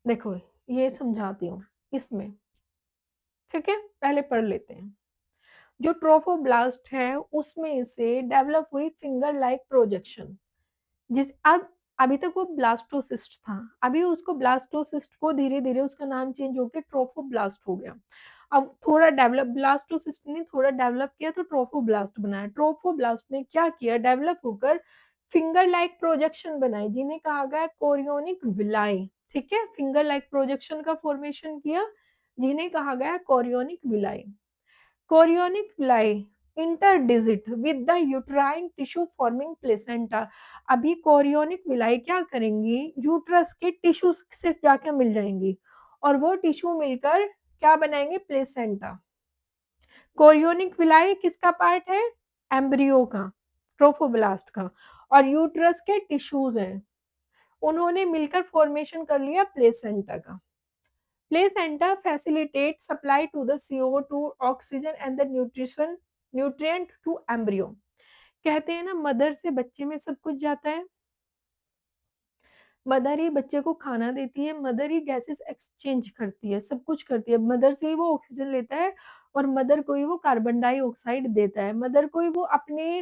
देखो, ये समझाती हूँ इसमें। ठीक है, पहले पढ़ लेते हैं। जो ट्रोफोब्लास्ट है उसमें से डेवलप हुई फिंगर लाइक प्रोजेक्शन, जिस अब अभी तक वो ब्लास्टोसिस्ट था, अभी उसको ब्लास्टोसिस्ट को धीरे धीरे उसका नाम चेंज होकर ट्रोफोब्लास्ट हो गया। अब थोड़ा डेवलप, ब्लास्टोसिस्ट ने थोड़ा डेवलप किया तो ट्रोफोब्लास्ट बनाया। ट्रोफोब्लास्ट ने क्या किया? डेवलप होकर फिंगर लाइक प्रोजेक्शन बनाई, जिन्हें कहा गया कोरियोनिक विलाई। ठीक है, फिंगर लाइक प्रोजेक्शन का फॉर्मेशन किया, जिन्हें कहा गया chorionic villi. Chorionic villi interdigit with the uterine tissue forming placenta. अभी कोरियोनिक विलाई क्या करेंगी? यूट्रस के टिश्यू से जाकर मिल जाएंगी, और वो टिश्यू मिलकर क्या बनाएंगे? प्लेसेंटा। कोरियोनिक विलाई किसका पार्ट है? एम्ब्रियो का, ट्रोफोब्लास्ट का, और यूट्रस के टिश्यूज हैं, उन्होंने मिलकर फॉर्मेशन कर लिया प्लेसेंटा का। Placenta facilitate supply to the CO2, oxygen and the nutrient to embryo। कहते हैं ना, मदर से बच्चे में सब कुछ जाता है, मदर ही बच्चे को खाना देती है, मदर ही गैसेस एक्सचेंज करती है, सब कुछ करती है, मदर से ही वो ऑक्सीजन लेता है, और मदर को ही वो कार्बन डाइऑक्साइड देता है, मदर को ही वो अपने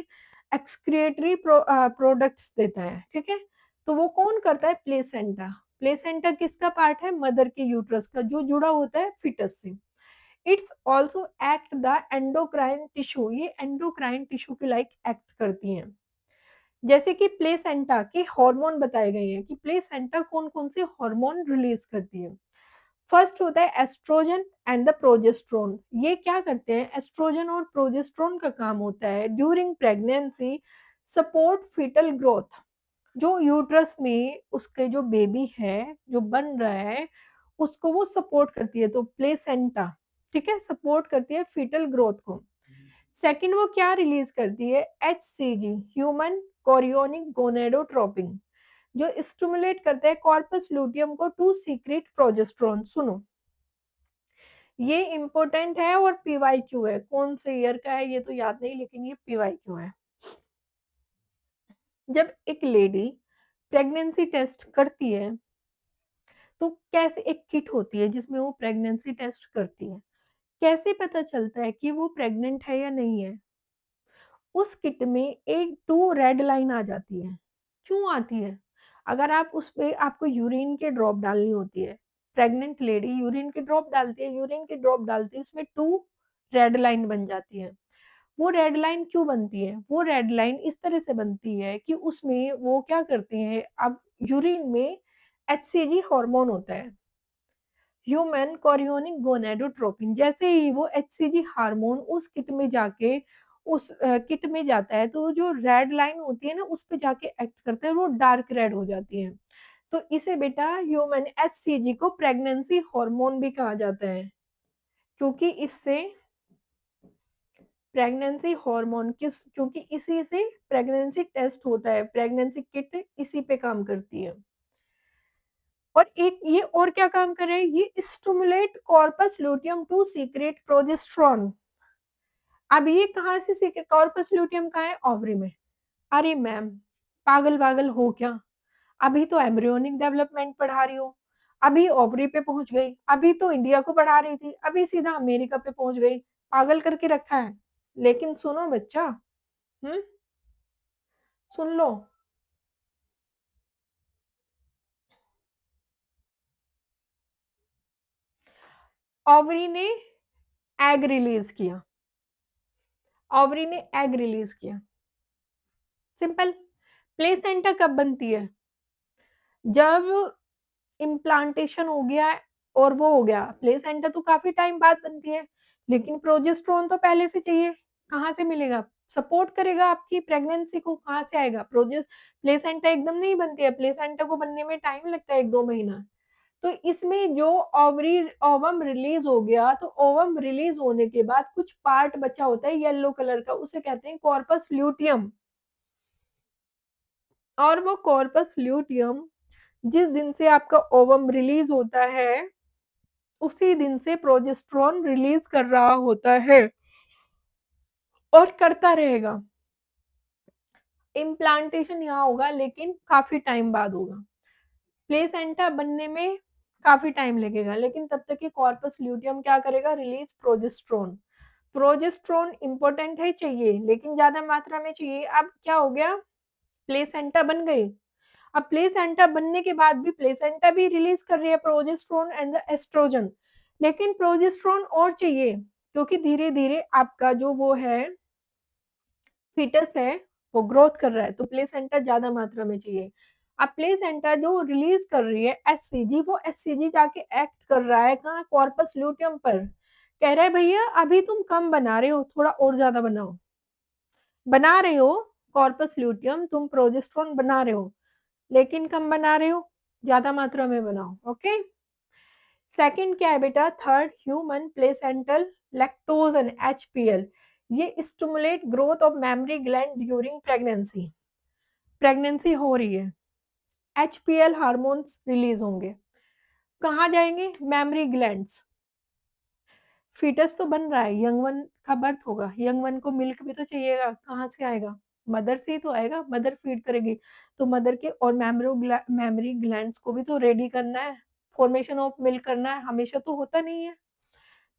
एक्सक्रिएटरी प्रोडक्ट्स देता है। ठीक है, तो वो कौन करता है? प्लेसेंटा। प्लेसेंटा किसका पार्ट है? मदर के यूट्रस का, जो जुड़ा होता है फिटस से। It's also act the endocrine tissue, ये एंडोक्राइन टिश्यू के लाइक एक्ट करती हैं। जैसे कि प्लेसेंटा के हार्मोन बताए गए हैं कि प्लेसेंटा कौन कौन से हार्मोन रिलीज करती है। फर्स्ट होता है एस्ट्रोजन एंड द प्रोजेस्ट्रोन। ये क्या करते हैं? एस्ट्रोजन और प्रोजेस्ट्रोन का काम होता है during pregnancy support fetal growth. जो यूट्रस में उसके जो बेबी है, जो बन रहा है, उसको वो सपोर्ट करती है, तो प्लेसेंटा, ठीक है, सपोर्ट करती है फीटल ग्रोथ को। सेकंड वो क्या रिलीज करती है, एचसीजी, ह्यूमन कोरियोनिक गोनेडोट्रोपिन, जो स्टिमुलेट करता है कॉर्पस लूटियम को टू सीक्रेट प्रोजेस्टेरोन। सुनो, ये इंपॉर्टेंट है और पीवाईक्यू है, कौन से ईयर का है ये तो याद नहीं, लेकिन ये पीवाईक्यू है। जब एक लेडी प्रेगनेंसी टेस्ट करती है, तो कैसे एक किट होती है जिसमें वो प्रेगनेंसी टेस्ट करती है, कैसे पता चलता है कि वो प्रेग्नेंट है या नहीं है? उस किट में एक 2 रेड लाइन आ जाती है। क्यों आती है? अगर आप उसपे आपको यूरिन की ड्रॉप डालनी होती है, प्रेग्नेंट लेडी यूरिन की ड्रॉप डालती है, यूरिन की ड्रॉप डालती है, उसमें 2 रेड लाइन बन जाती है। वो रेड लाइन क्यों बनती है? वो रेड लाइन इस तरह से बनती है कि उसमें वो क्या करते हैं, अब यूरिन में एचसीजी हार्मोन होता है, ह्यूमन कोरियोनिक गोनेडोट्रोपिन। जैसे ही वो एचसीजी हार्मोन उस किट में जाके उस किट में जाता है, तो जो रेड लाइन होती है ना, उस पे जाके एक्ट करता है, वो डार्क रेड हो जाती है। तो इसे बेटा ह्यूमन एचसीजी को प्रेगनेंसी हार्मोन भी कहा जाता है, क्योंकि इससे प्रेगनेंसी हार्मोन किस क्योंकि इसी से प्रेगनेंसी टेस्ट होता है, प्रेगनेंसी किट इसी पे काम करती है। और एक ये और क्या काम करे, ये stimulate corpus luteum to secrete progesterone. अब ये कहाँ से सीक्रेट, कॉर्पस लूटियम कहाँ है, ओवरी में। अरे मैम, पागल पागल हो क्या? अभी तो एम्ब्रियोनिक डेवलपमेंट पढ़ा रही हो, अभी ओवरी पे पहुंच गई, अभी तो इंडिया को पढ़ा रही थी, अभी सीधा अमेरिका पे पहुंच गई, पागल करके रखा है। लेकिन सुनो बच्चा, हम्म, सुन लो। ओवरी ने एग रिलीज किया, ओवरी ने एग रिलीज किया, सिंपल। प्लेसेंटा कब बनती है, जब इम्प्लांटेशन हो गया और वो हो गया। प्लेसेंटा तो काफी टाइम बाद बनती है, लेकिन प्रोजेस्टेरोन तो पहले से चाहिए। कहाँ से मिलेगा? सपोर्ट करेगा आपकी प्रेगनेंसी को, कहाँ से आएगा? प्लेसेंटा एकदम नहीं बनती है, प्लेसेंटा को बनने में टाइम लगता है 1-2 महीना। तो इसमें जो ओवरी ओवम रिलीज हो गया, तो ओवम रिलीज होने के बाद कुछ पार्ट बचा होता है येलो कलर का, उसे कहते हैं कॉर्पस ल्यूटियम। और वो कॉर्पस ल्यूटियम जिस दिन से आपका ओवम रिलीज होता है, उसी दिन से प्रोजेस्टेरोन रिलीज कर रहा होता है और करता रहेगा। इम्प्लांटेशन यहाँ होगा, लेकिन काफी टाइम बाद होगा। प्लेसेंटा बनने में काफी टाइम लगेगा, लेकिन तब तक ये कॉर्पस ल्यूटियम क्या करेगा, रिलीज प्रोजेस्टेरोन। प्रोजेस्टेरोन इंपॉर्टेंट है, चाहिए, लेकिन ज्यादा मात्रा में चाहिए। अब क्या हो गया, प्लेसेंटा बन गई। अब प्लेसेंटा बनने के बाद भी प्लेसेंटा भी रिलीज कर रही है प्रोजेस्टेरोन एंड द एस्ट्रोजन, लेकिन प्रोजेस्टेरोन और चाहिए, क्योंकि धीरे धीरे आपका जो वो है फीटस है, वो ग्रोथ कर रहा है, तो प्लेसेंटा ज्यादा मात्रा में चाहिए। अब प्लेसेंटा जो रिलीज कर रही है एससीजी, वो एससीजी जाके एक्ट कर रहा है कहाँ, कॉर्पस ल्यूटियम पर। कह रहा है भैया अभी तुम कम बना रहे हो, थोड़ा और ज्यादा बनाओ। बना रहे हो कॉर्पस ल्यूटियम, तुम प्रोजेस्टेरोन बना रहे हो, लेकिन कम बना रहे हो, ज्यादा मात्रा में बनाओ। ओके। सेकंड क्या है बेटा, third human placental lactogen HPL, ये stimulate growth of memory gland during pregnancy. Pregnancy हो रही है, एचपीएल हार्मोन्स रिलीज होंगे, कहाँ जाएंगे, मेमोरी ग्लैंड्स। फीटस तो बन रहा है, यंग वन का बर्थ होगा, यंग वन को मिल्क भी तो चाहिएगा, कहाँ से आएगा, मदर से ही तो आएगा, मदर फीड करेगी। तो मदर के और मेमोरी ग्लैंड्स को भी तो रेडी करना है, फॉर्मेशन ऑफ मिल्क करना है, हमेशा तो होता नहीं है।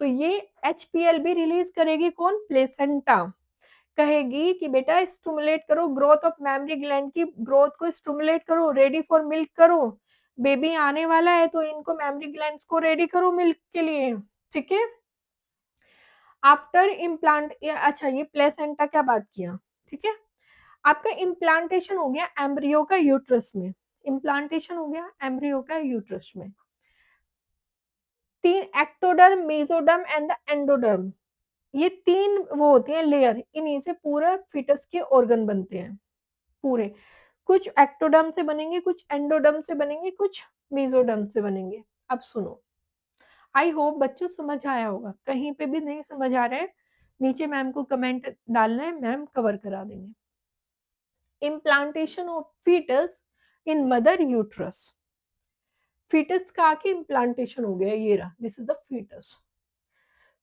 तो ये एचपीएल भी रिलीज करेगी कौन, प्लेसेंटा। कहेगी कि बेटा स्टिमुलेट करो ग्रोथ ऑफ मेमोरी ग्लैंड की ग्रोथ को, स्टिमुलेट करो, रेडी फॉर मिल्क करो, बेबी आने वाला है तो इनको मेमोरी ग्लैंड्स को रेडी करो मिल्क के लिए। ठीक है। आफ्टर इम्प्लांट, अच्छा ये प्लेसेंटा क्या बात किया, ठीक है। आपका इम्प्लांटेशन हो गया एम्ब्रियो का यूट्रस में, इम्प्लांटेशन हो गया एम्ब्रियो का यूट्रस में। 3 ectoderm, mesoderm and the endoderm, ये 3 वो होती हैं लेयर, इन्हीं से पूरा फिटस के ऑर्गन बनते हैं पूरे। कुछ एक्टोडर्म से बनेंगे, कुछ एंडोडर्म से बनेंगे, कुछ मेसोडर्म से बनेंगे। अब सुनो, आई होप बच्चों समझ आया होगा। कहीं पे भी नहीं समझ आ रहा है, नीचे मैम को कमेंट डालना है, मैम कवर करा देंगे। Implantation of fetus in mother uterus. Fetus का आके इम्प्लांटेशन हो गया, ये रहा, this is the fetus.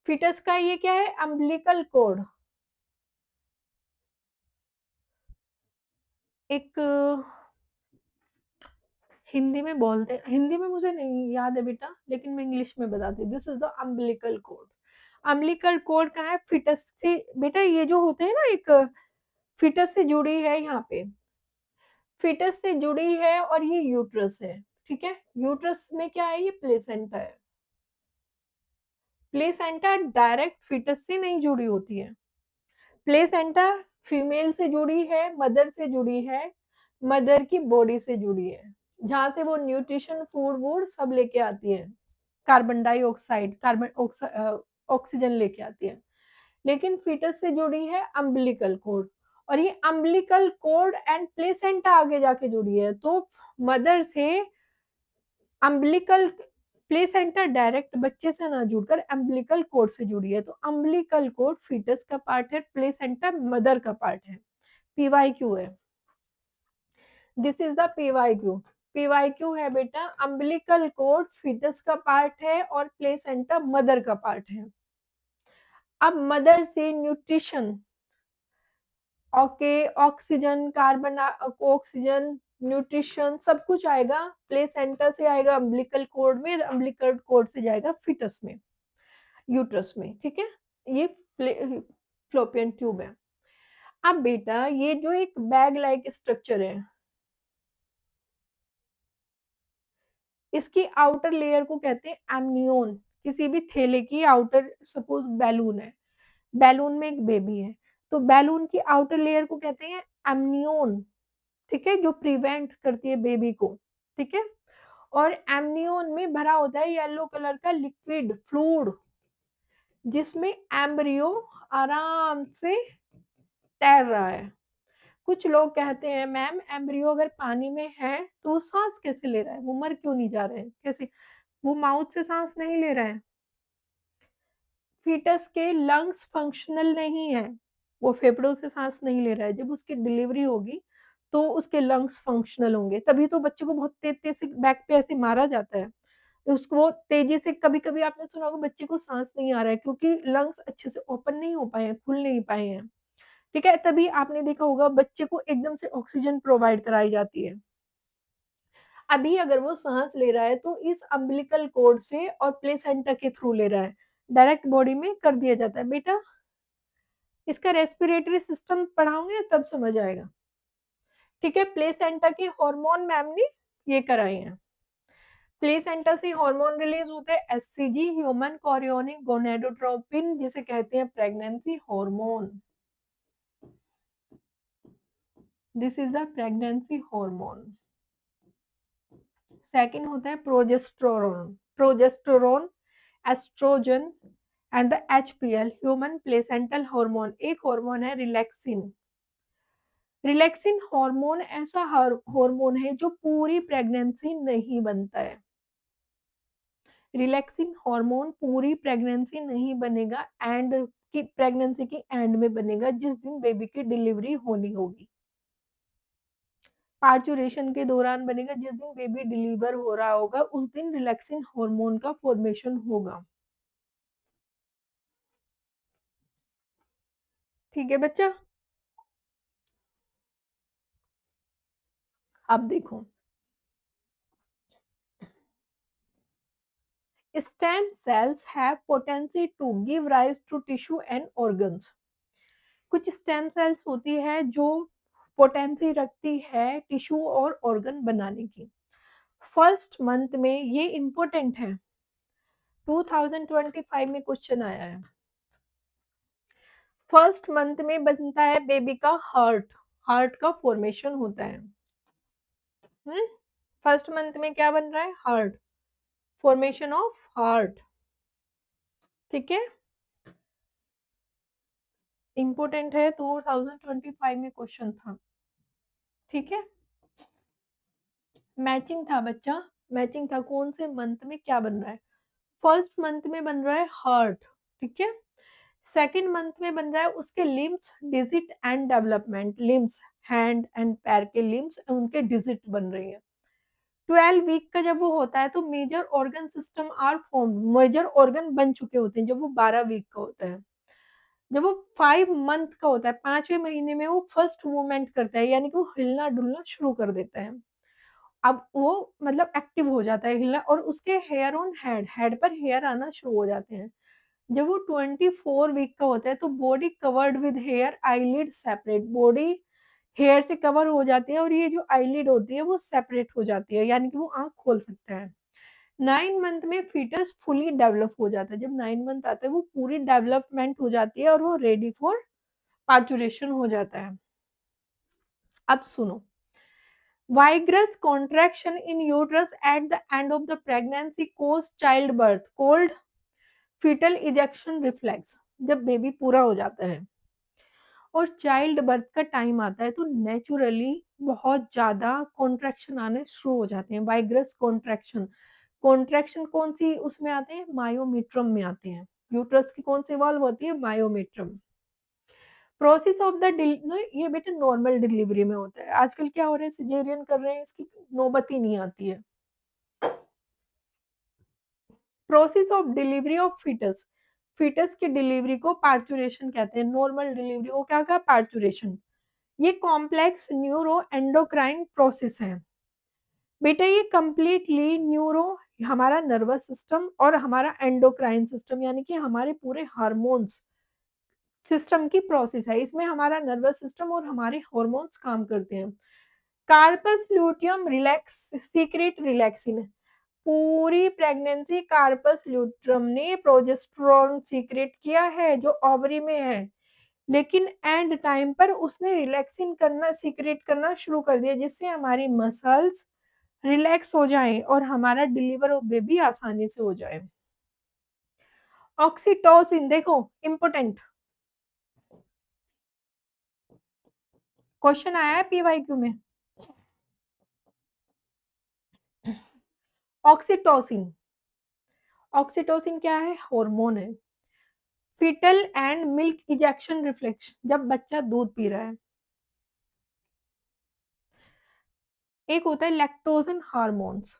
Fetus का ये क्या है, अम्बिलिकल कोड। एक हिंदी में बोलते हैं, हिंदी में मुझे नहीं याद है बेटा, लेकिन मैं इंग्लिश में बताती हूँ। This is the umbilical cord. Umbilical cord कहाँ है, फिटस से। बेटा ये जो होते हैं ना, एक फिटस से जुड़ी है यहाँ पे, फिटस से जुड़ी है, और ये यूट्रस है। ठीक है, यूट्रस में क्या है, ये प्लेसेंटा है। प्लेसेंटा डायरेक्ट फिटस से नहीं जुड़ी होती है। प्लेसेंटा फीमेल से जुड़ी है, मदर से जुड़ी है, मदर की बॉडी से जुड़ी है, जहां से वो न्यूट्रिशन फूड वूड सब लेके आती है, कार्बन डाइऑक्साइड, कार्बन ऑक्सीजन लेके आती है। लेकिन फीटस से जुड़ी है अम्बिलिकल कोड, और ये अम्बिलिकल कोड एंड प्लेसेंटा आगे जाके जुड़ी है। तो मदर से अम्बिलिकल, प्लेसेंटा डायरेक्ट बच्चे से ना जुड़कर अम्बिलिकल कोड से जुड़ी है। तो अम्बिलिकल कोड फीटस का पार्ट है, प्लेसेंटा मदर का पार्ट है। पीवाईक्यू है, this is the PYQ. PYQ है बेटा, अम्बिलिकल कोड फीटस का पार्ट है और प्लेसेंटा मदर का पार्ट है। अब मदर से nutrition, okay, oxygen, carbon, oxygen, nutrition सब कुछ आएगा प्लेसेंटा से, आएगा अम्बिलिकल कोड में, अम्बिलिकल कोड से जाएगा फिटस में, यूट्रस में। ठीक है, ये फ्लोपियन ट्यूब है। अब बेटा ये जो एक बैग लाइक स्ट्रक्चर है, इसकी आउटर लेयर को कहते हैं एमनियोन। किसी भी थैले की आउटर, सपोज बैलून है, बैलून में एक बेबी है, तो बैलून की आउटर लेयर को कहते हैं एमनियोन। ठीक है, जो प्रिवेंट करती है बेबी को। ठीक है, और एमनियोन में भरा होता है येलो कलर का लिक्विड फ्लूइड, जिसमें एम्ब्रियो आराम से तैर रहा है। कुछ लोग कहते हैं मैम एम्ब्रियो अगर पानी में है तो वो सांस कैसे ले रहा है, वो मर क्यों नहीं जा रहे हैं, कैसे, वो माउथ से सांस नहीं ले रहा है। फीटस के लंग्स फंक्शनल नहीं है, वो फेफड़ों से सांस नहीं ले रहा है। जब उसकी डिलीवरी होगी तो उसके लंग्स फंक्शनल होंगे, तभी तो बच्चे को बहुत तेज तेज से बैक पे ऐसे मारा जाता है, तो उसको वो तेजी से, कभी कभी आपने सुना होगा बच्चे को सांस नहीं आ रहा है क्योंकि लंग्स अच्छे से ओपन नहीं हो पाए हैं, खुल नहीं पाए हैं। ठीक है, तभी आपने देखा होगा बच्चे को एकदम से ऑक्सीजन प्रोवाइड कराई जाती है। अभी अगर वो सांस ले रहा है तो इस अम्बिलिकल कोड से और प्लेसेंटा के थ्रू ले रहा है, डायरेक्ट बॉडी में कर दिया जाता है। बेटा इसका रेस्पिरेटरी सिस्टम पढ़ाऊंगे तब समझ आएगा। ठीक है, प्लेसेंटा के हार्मोन मैम ने ये कराए हैं। प्लेसेंटा से हार्मोन रिलीज होता है, एचसीजी, ह्यूमन कोरियोनिक गोनेडोट्रोपिन, जिसे कहते हैं pregnancy hormone. This is the pregnancy hormone. Second होता है progesterone, progesterone, estrogen and the HPL, human placental hormone. एक हार्मोन है रिलैक्सिन। रिलैक्सिन हार्मोन ऐसा हार्मोन है जो पूरी प्रेगनेंसी नहीं बनता है। रिलैक्सिन हार्मोन पूरी प्रेगनेंसी नहीं बनेगा, एंड की प्रेगनेंसी की एंड में बनेगा, जिस दिन बेबी की डिलीवरी होनी होगी। पार्चुरेशन के दौरान बनेगा, जिस दिन बेबी डिलीवर हो रहा होगा उस दिन रिलैक्सिन हार्मोन का फॉर्मेशन होगा। ठीक है बच्चा, अब देखो, stem cells have potency to give rise to tissue and organs। कुछ स्टेम सेल्स होती है जो पोटेंसी रखती है टिश्यू और ऑर्गन बनाने की। फर्स्ट मंथ में, ये इंपॉर्टेंट है, 2025 में क्वेश्चन आया है। फर्स्ट मंथ में बनता है बेबी का हार्ट, हार्ट का फॉर्मेशन होता है। फर्स्ट मंथ में क्या बन रहा है, हार्ट, फॉर्मेशन ऑफ हार्ट। ठीक है, इंपॉर्टेंट है, 2025 में क्वेश्चन था। ठीक है, मैचिंग था बच्चा, मैचिंग था, कौन से मंथ में क्या बन रहा है। फर्स्ट मंथ में बन रहा है हार्ट, ठीक है। सेकंड मंथ में बन रहा है उसके limbs, digit and development, limbs, hand and पैर के लिम्स, उनके डिजिट बन रही है। 12 वीक का जब वो होता है तो major organ system are form, major organ बन चुके होते हैं जब वो 12 वीक का होता है। जब वो 5 मंथ का होता है, 5वें महीने में वो फर्स्ट मूवमेंट करता है, यानी कि वो हिलना डुलना शुरू कर देता है। अब वो मतलब एक्टिव हो जाता है, हिलना, और उसके हेयर ऑन हेड, हेड पर हेयर आना शुरू हो जाते हैं। जब वो 24 वीक का होता है तो body covered with hair, eyelid separate, body hair से कवर हो जाती है और ये जो आईलिड होती है वो सेपरेट हो जाती है, यानी कि वो आंख खोल सकता है। 9 मंथ में फीटस फुली डेवलप हो जाता है, जब 9 मंथ आता है वो पूरी डेवलपमेंट हो जाती है और वो रेडी फॉर पार्चुरेशन हो जाता है। अब सुनो, Vigorous contraction in uterus at the end of the pregnancy cause childbirth called fetal ejection reflex। जब बेबी पूरा हो जाता है और चाइल्ड बर्थ का टाइम आता है तो नेचुरली बहुत ज्यादा कॉन्ट्रैक्शन आने शुरू हो जाते हैं, वाइग्रस कॉन्ट्रैक्शन। कॉन्ट्रैक्शन कौन सी उसमें आते हैं, मायोमेट्रम में आते हैं। यूट्रस की कौन सी वॉल्व होती है, मायोमेट्रम। प्रोसेस ऑफ द ये बेटा नॉर्मल डिलीवरी में होता है, आजकल क्या हो रहा है सिजेरियन कर रहे हैं, इसकी नौबत ही नहीं आती है। Process of delivery of fetus, fetus की डिलीवरी को पार्चुरेशन कहते हैं, नॉर्मल डिलीवरी को क्या कहा, पार्चुरेशन। ये कॉम्प्लेक्स न्यूरो एंडोक्राइन प्रोसेस है बेटा, ये कंप्लीटली न्यूरो, हमारा नर्वस सिस्टम और हमारा एंडोक्राइन सिस्टम, यानी कि हमारे पूरे हार्मोन्स सिस्टम की प्रोसेस है। इसमें हमारा नर्वस सिस्टम और हमारे हार्मोन्स काम करते हैं। Corpus luteum relax secrete relaxin, पूरी प्रेगनेंसी कार्पस ल्यूट्रम ने प्रोजेस्टेरोन सीक्रेट किया है जो ओवरी में है, लेकिन एंड टाइम पर उसने रिलैक्सिन करना सीक्रेट करना शुरू कर दिया, जिससे हमारी मसल्स रिलैक्स हो जाए और हमारा डिलीवर बेबी आसानी से हो जाए। ऑक्सीटोसिन देखो इंपोर्टेंट क्वेश्चन आया है पीवाईक्यू में। ऑक्सीटोसिन, ऑक्सीटोसिन क्या है, हार्मोन है। Fetal and milk ejection reflex, जब बच्चा दूध पी रहा है। एक होता है लैक्टोजन हार्मोन्स,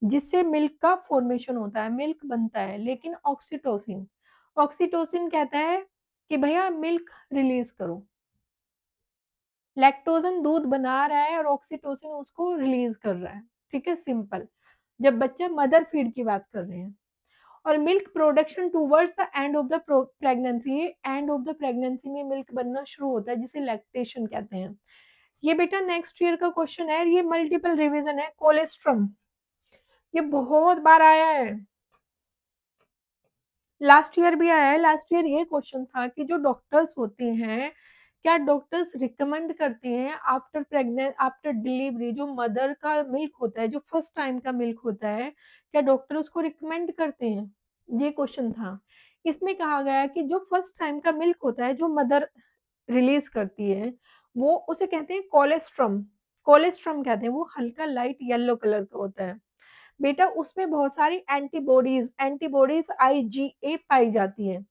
जिससे मिल्क का फॉर्मेशन होता है, मिल्क बनता है। लेकिन ऑक्सीटोसिन, ऑक्सीटोसिन कहता है कि भैया मिल्क रिलीज करो। लैक्टोजन दूध बना रहा है और ऑक्सीटोसिन उसको रिलीज कर रहा है, ठीक है, सिंपल। जब बच्चा मदर फीड की बात कर रहे हैं। और milk production towards the end of the pregnancy, end of the pregnancy में मिल्क बनना शुरू होता है, जिसे लैक्टेशन कहते हैं। ये बेटा नेक्स्ट ईयर का क्वेश्चन है, ये मल्टीपल रिवीजन है। कोलेस्ट्रम, ये बहुत बार आया है, लास्ट ईयर भी आया है। लास्ट ईयर ये क्वेश्चन था कि जो डॉक्टर्स होते हैं, क्या डॉक्टर्स रिकमेंड करते हैं आफ्टर प्रेग्नेंट, आफ्टर डिलीवरी, जो मदर का मिल्क होता है, जो फर्स्ट टाइम का मिल्क होता है, क्या डॉक्टर उसको रिकमेंड करते हैं, ये क्वेश्चन था। इसमें कहा गया कि जो फर्स्ट टाइम का मिल्क होता है जो मदर रिलीज करती है, वो उसे कहते हैं कोलेस्ट्रम, कोलेस्ट्रम कहते हैं। वो हल्का लाइट येलो कलर का होता है बेटा, उसमें बहुत सारी एंटीबॉडीज, एंटीबॉडीज आईजीए पाई जाती है।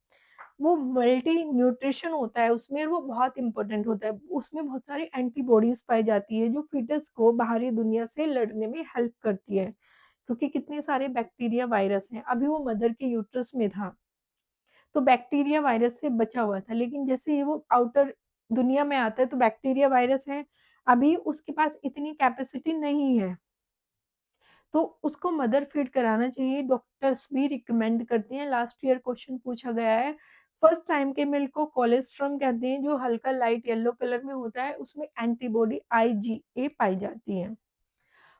वो मल्टी न्यूट्रिशन होता है उसमें, वो बहुत इंपॉर्टेंट होता है। उसमें बहुत सारी एंटीबॉडीज पाई जाती है जो फीटस को बाहरी दुनिया से लड़ने में हेल्प करती है, क्योंकि कितने सारे बैक्टीरिया वायरस हैं। अभी वो मदर के यूट्रस में था तो बैक्टीरिया वायरस से बचा हुआ था, लेकिन जैसे ही वो आउटर दुनिया में आता है तो बैक्टीरिया वायरस है, अभी उसके पास इतनी कैपेसिटी नहीं है, तो उसको मदर फीड कराना चाहिए। डॉक्टर्स भी रिकमेंड करते हैं। लास्ट ईयर क्वेश्चन पूछा गया है। फर्स्ट टाइम के मिल्क को कोलेस्ट्रम कहते हैं, जो हल्का लाइट येलो कलर में होता है, उसमें एंटीबॉडी आईजीए पाई जाती है।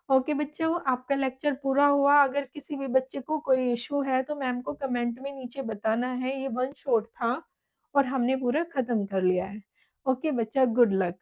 ओके बच्चों, आपका लेक्चर पूरा हुआ। अगर किसी भी बच्चे को कोई इशू है तो मैम को कमेंट में नीचे बताना है। ये वन शॉट था और हमने पूरा खत्म कर लिया है। ओके बच्चा, गुड लक।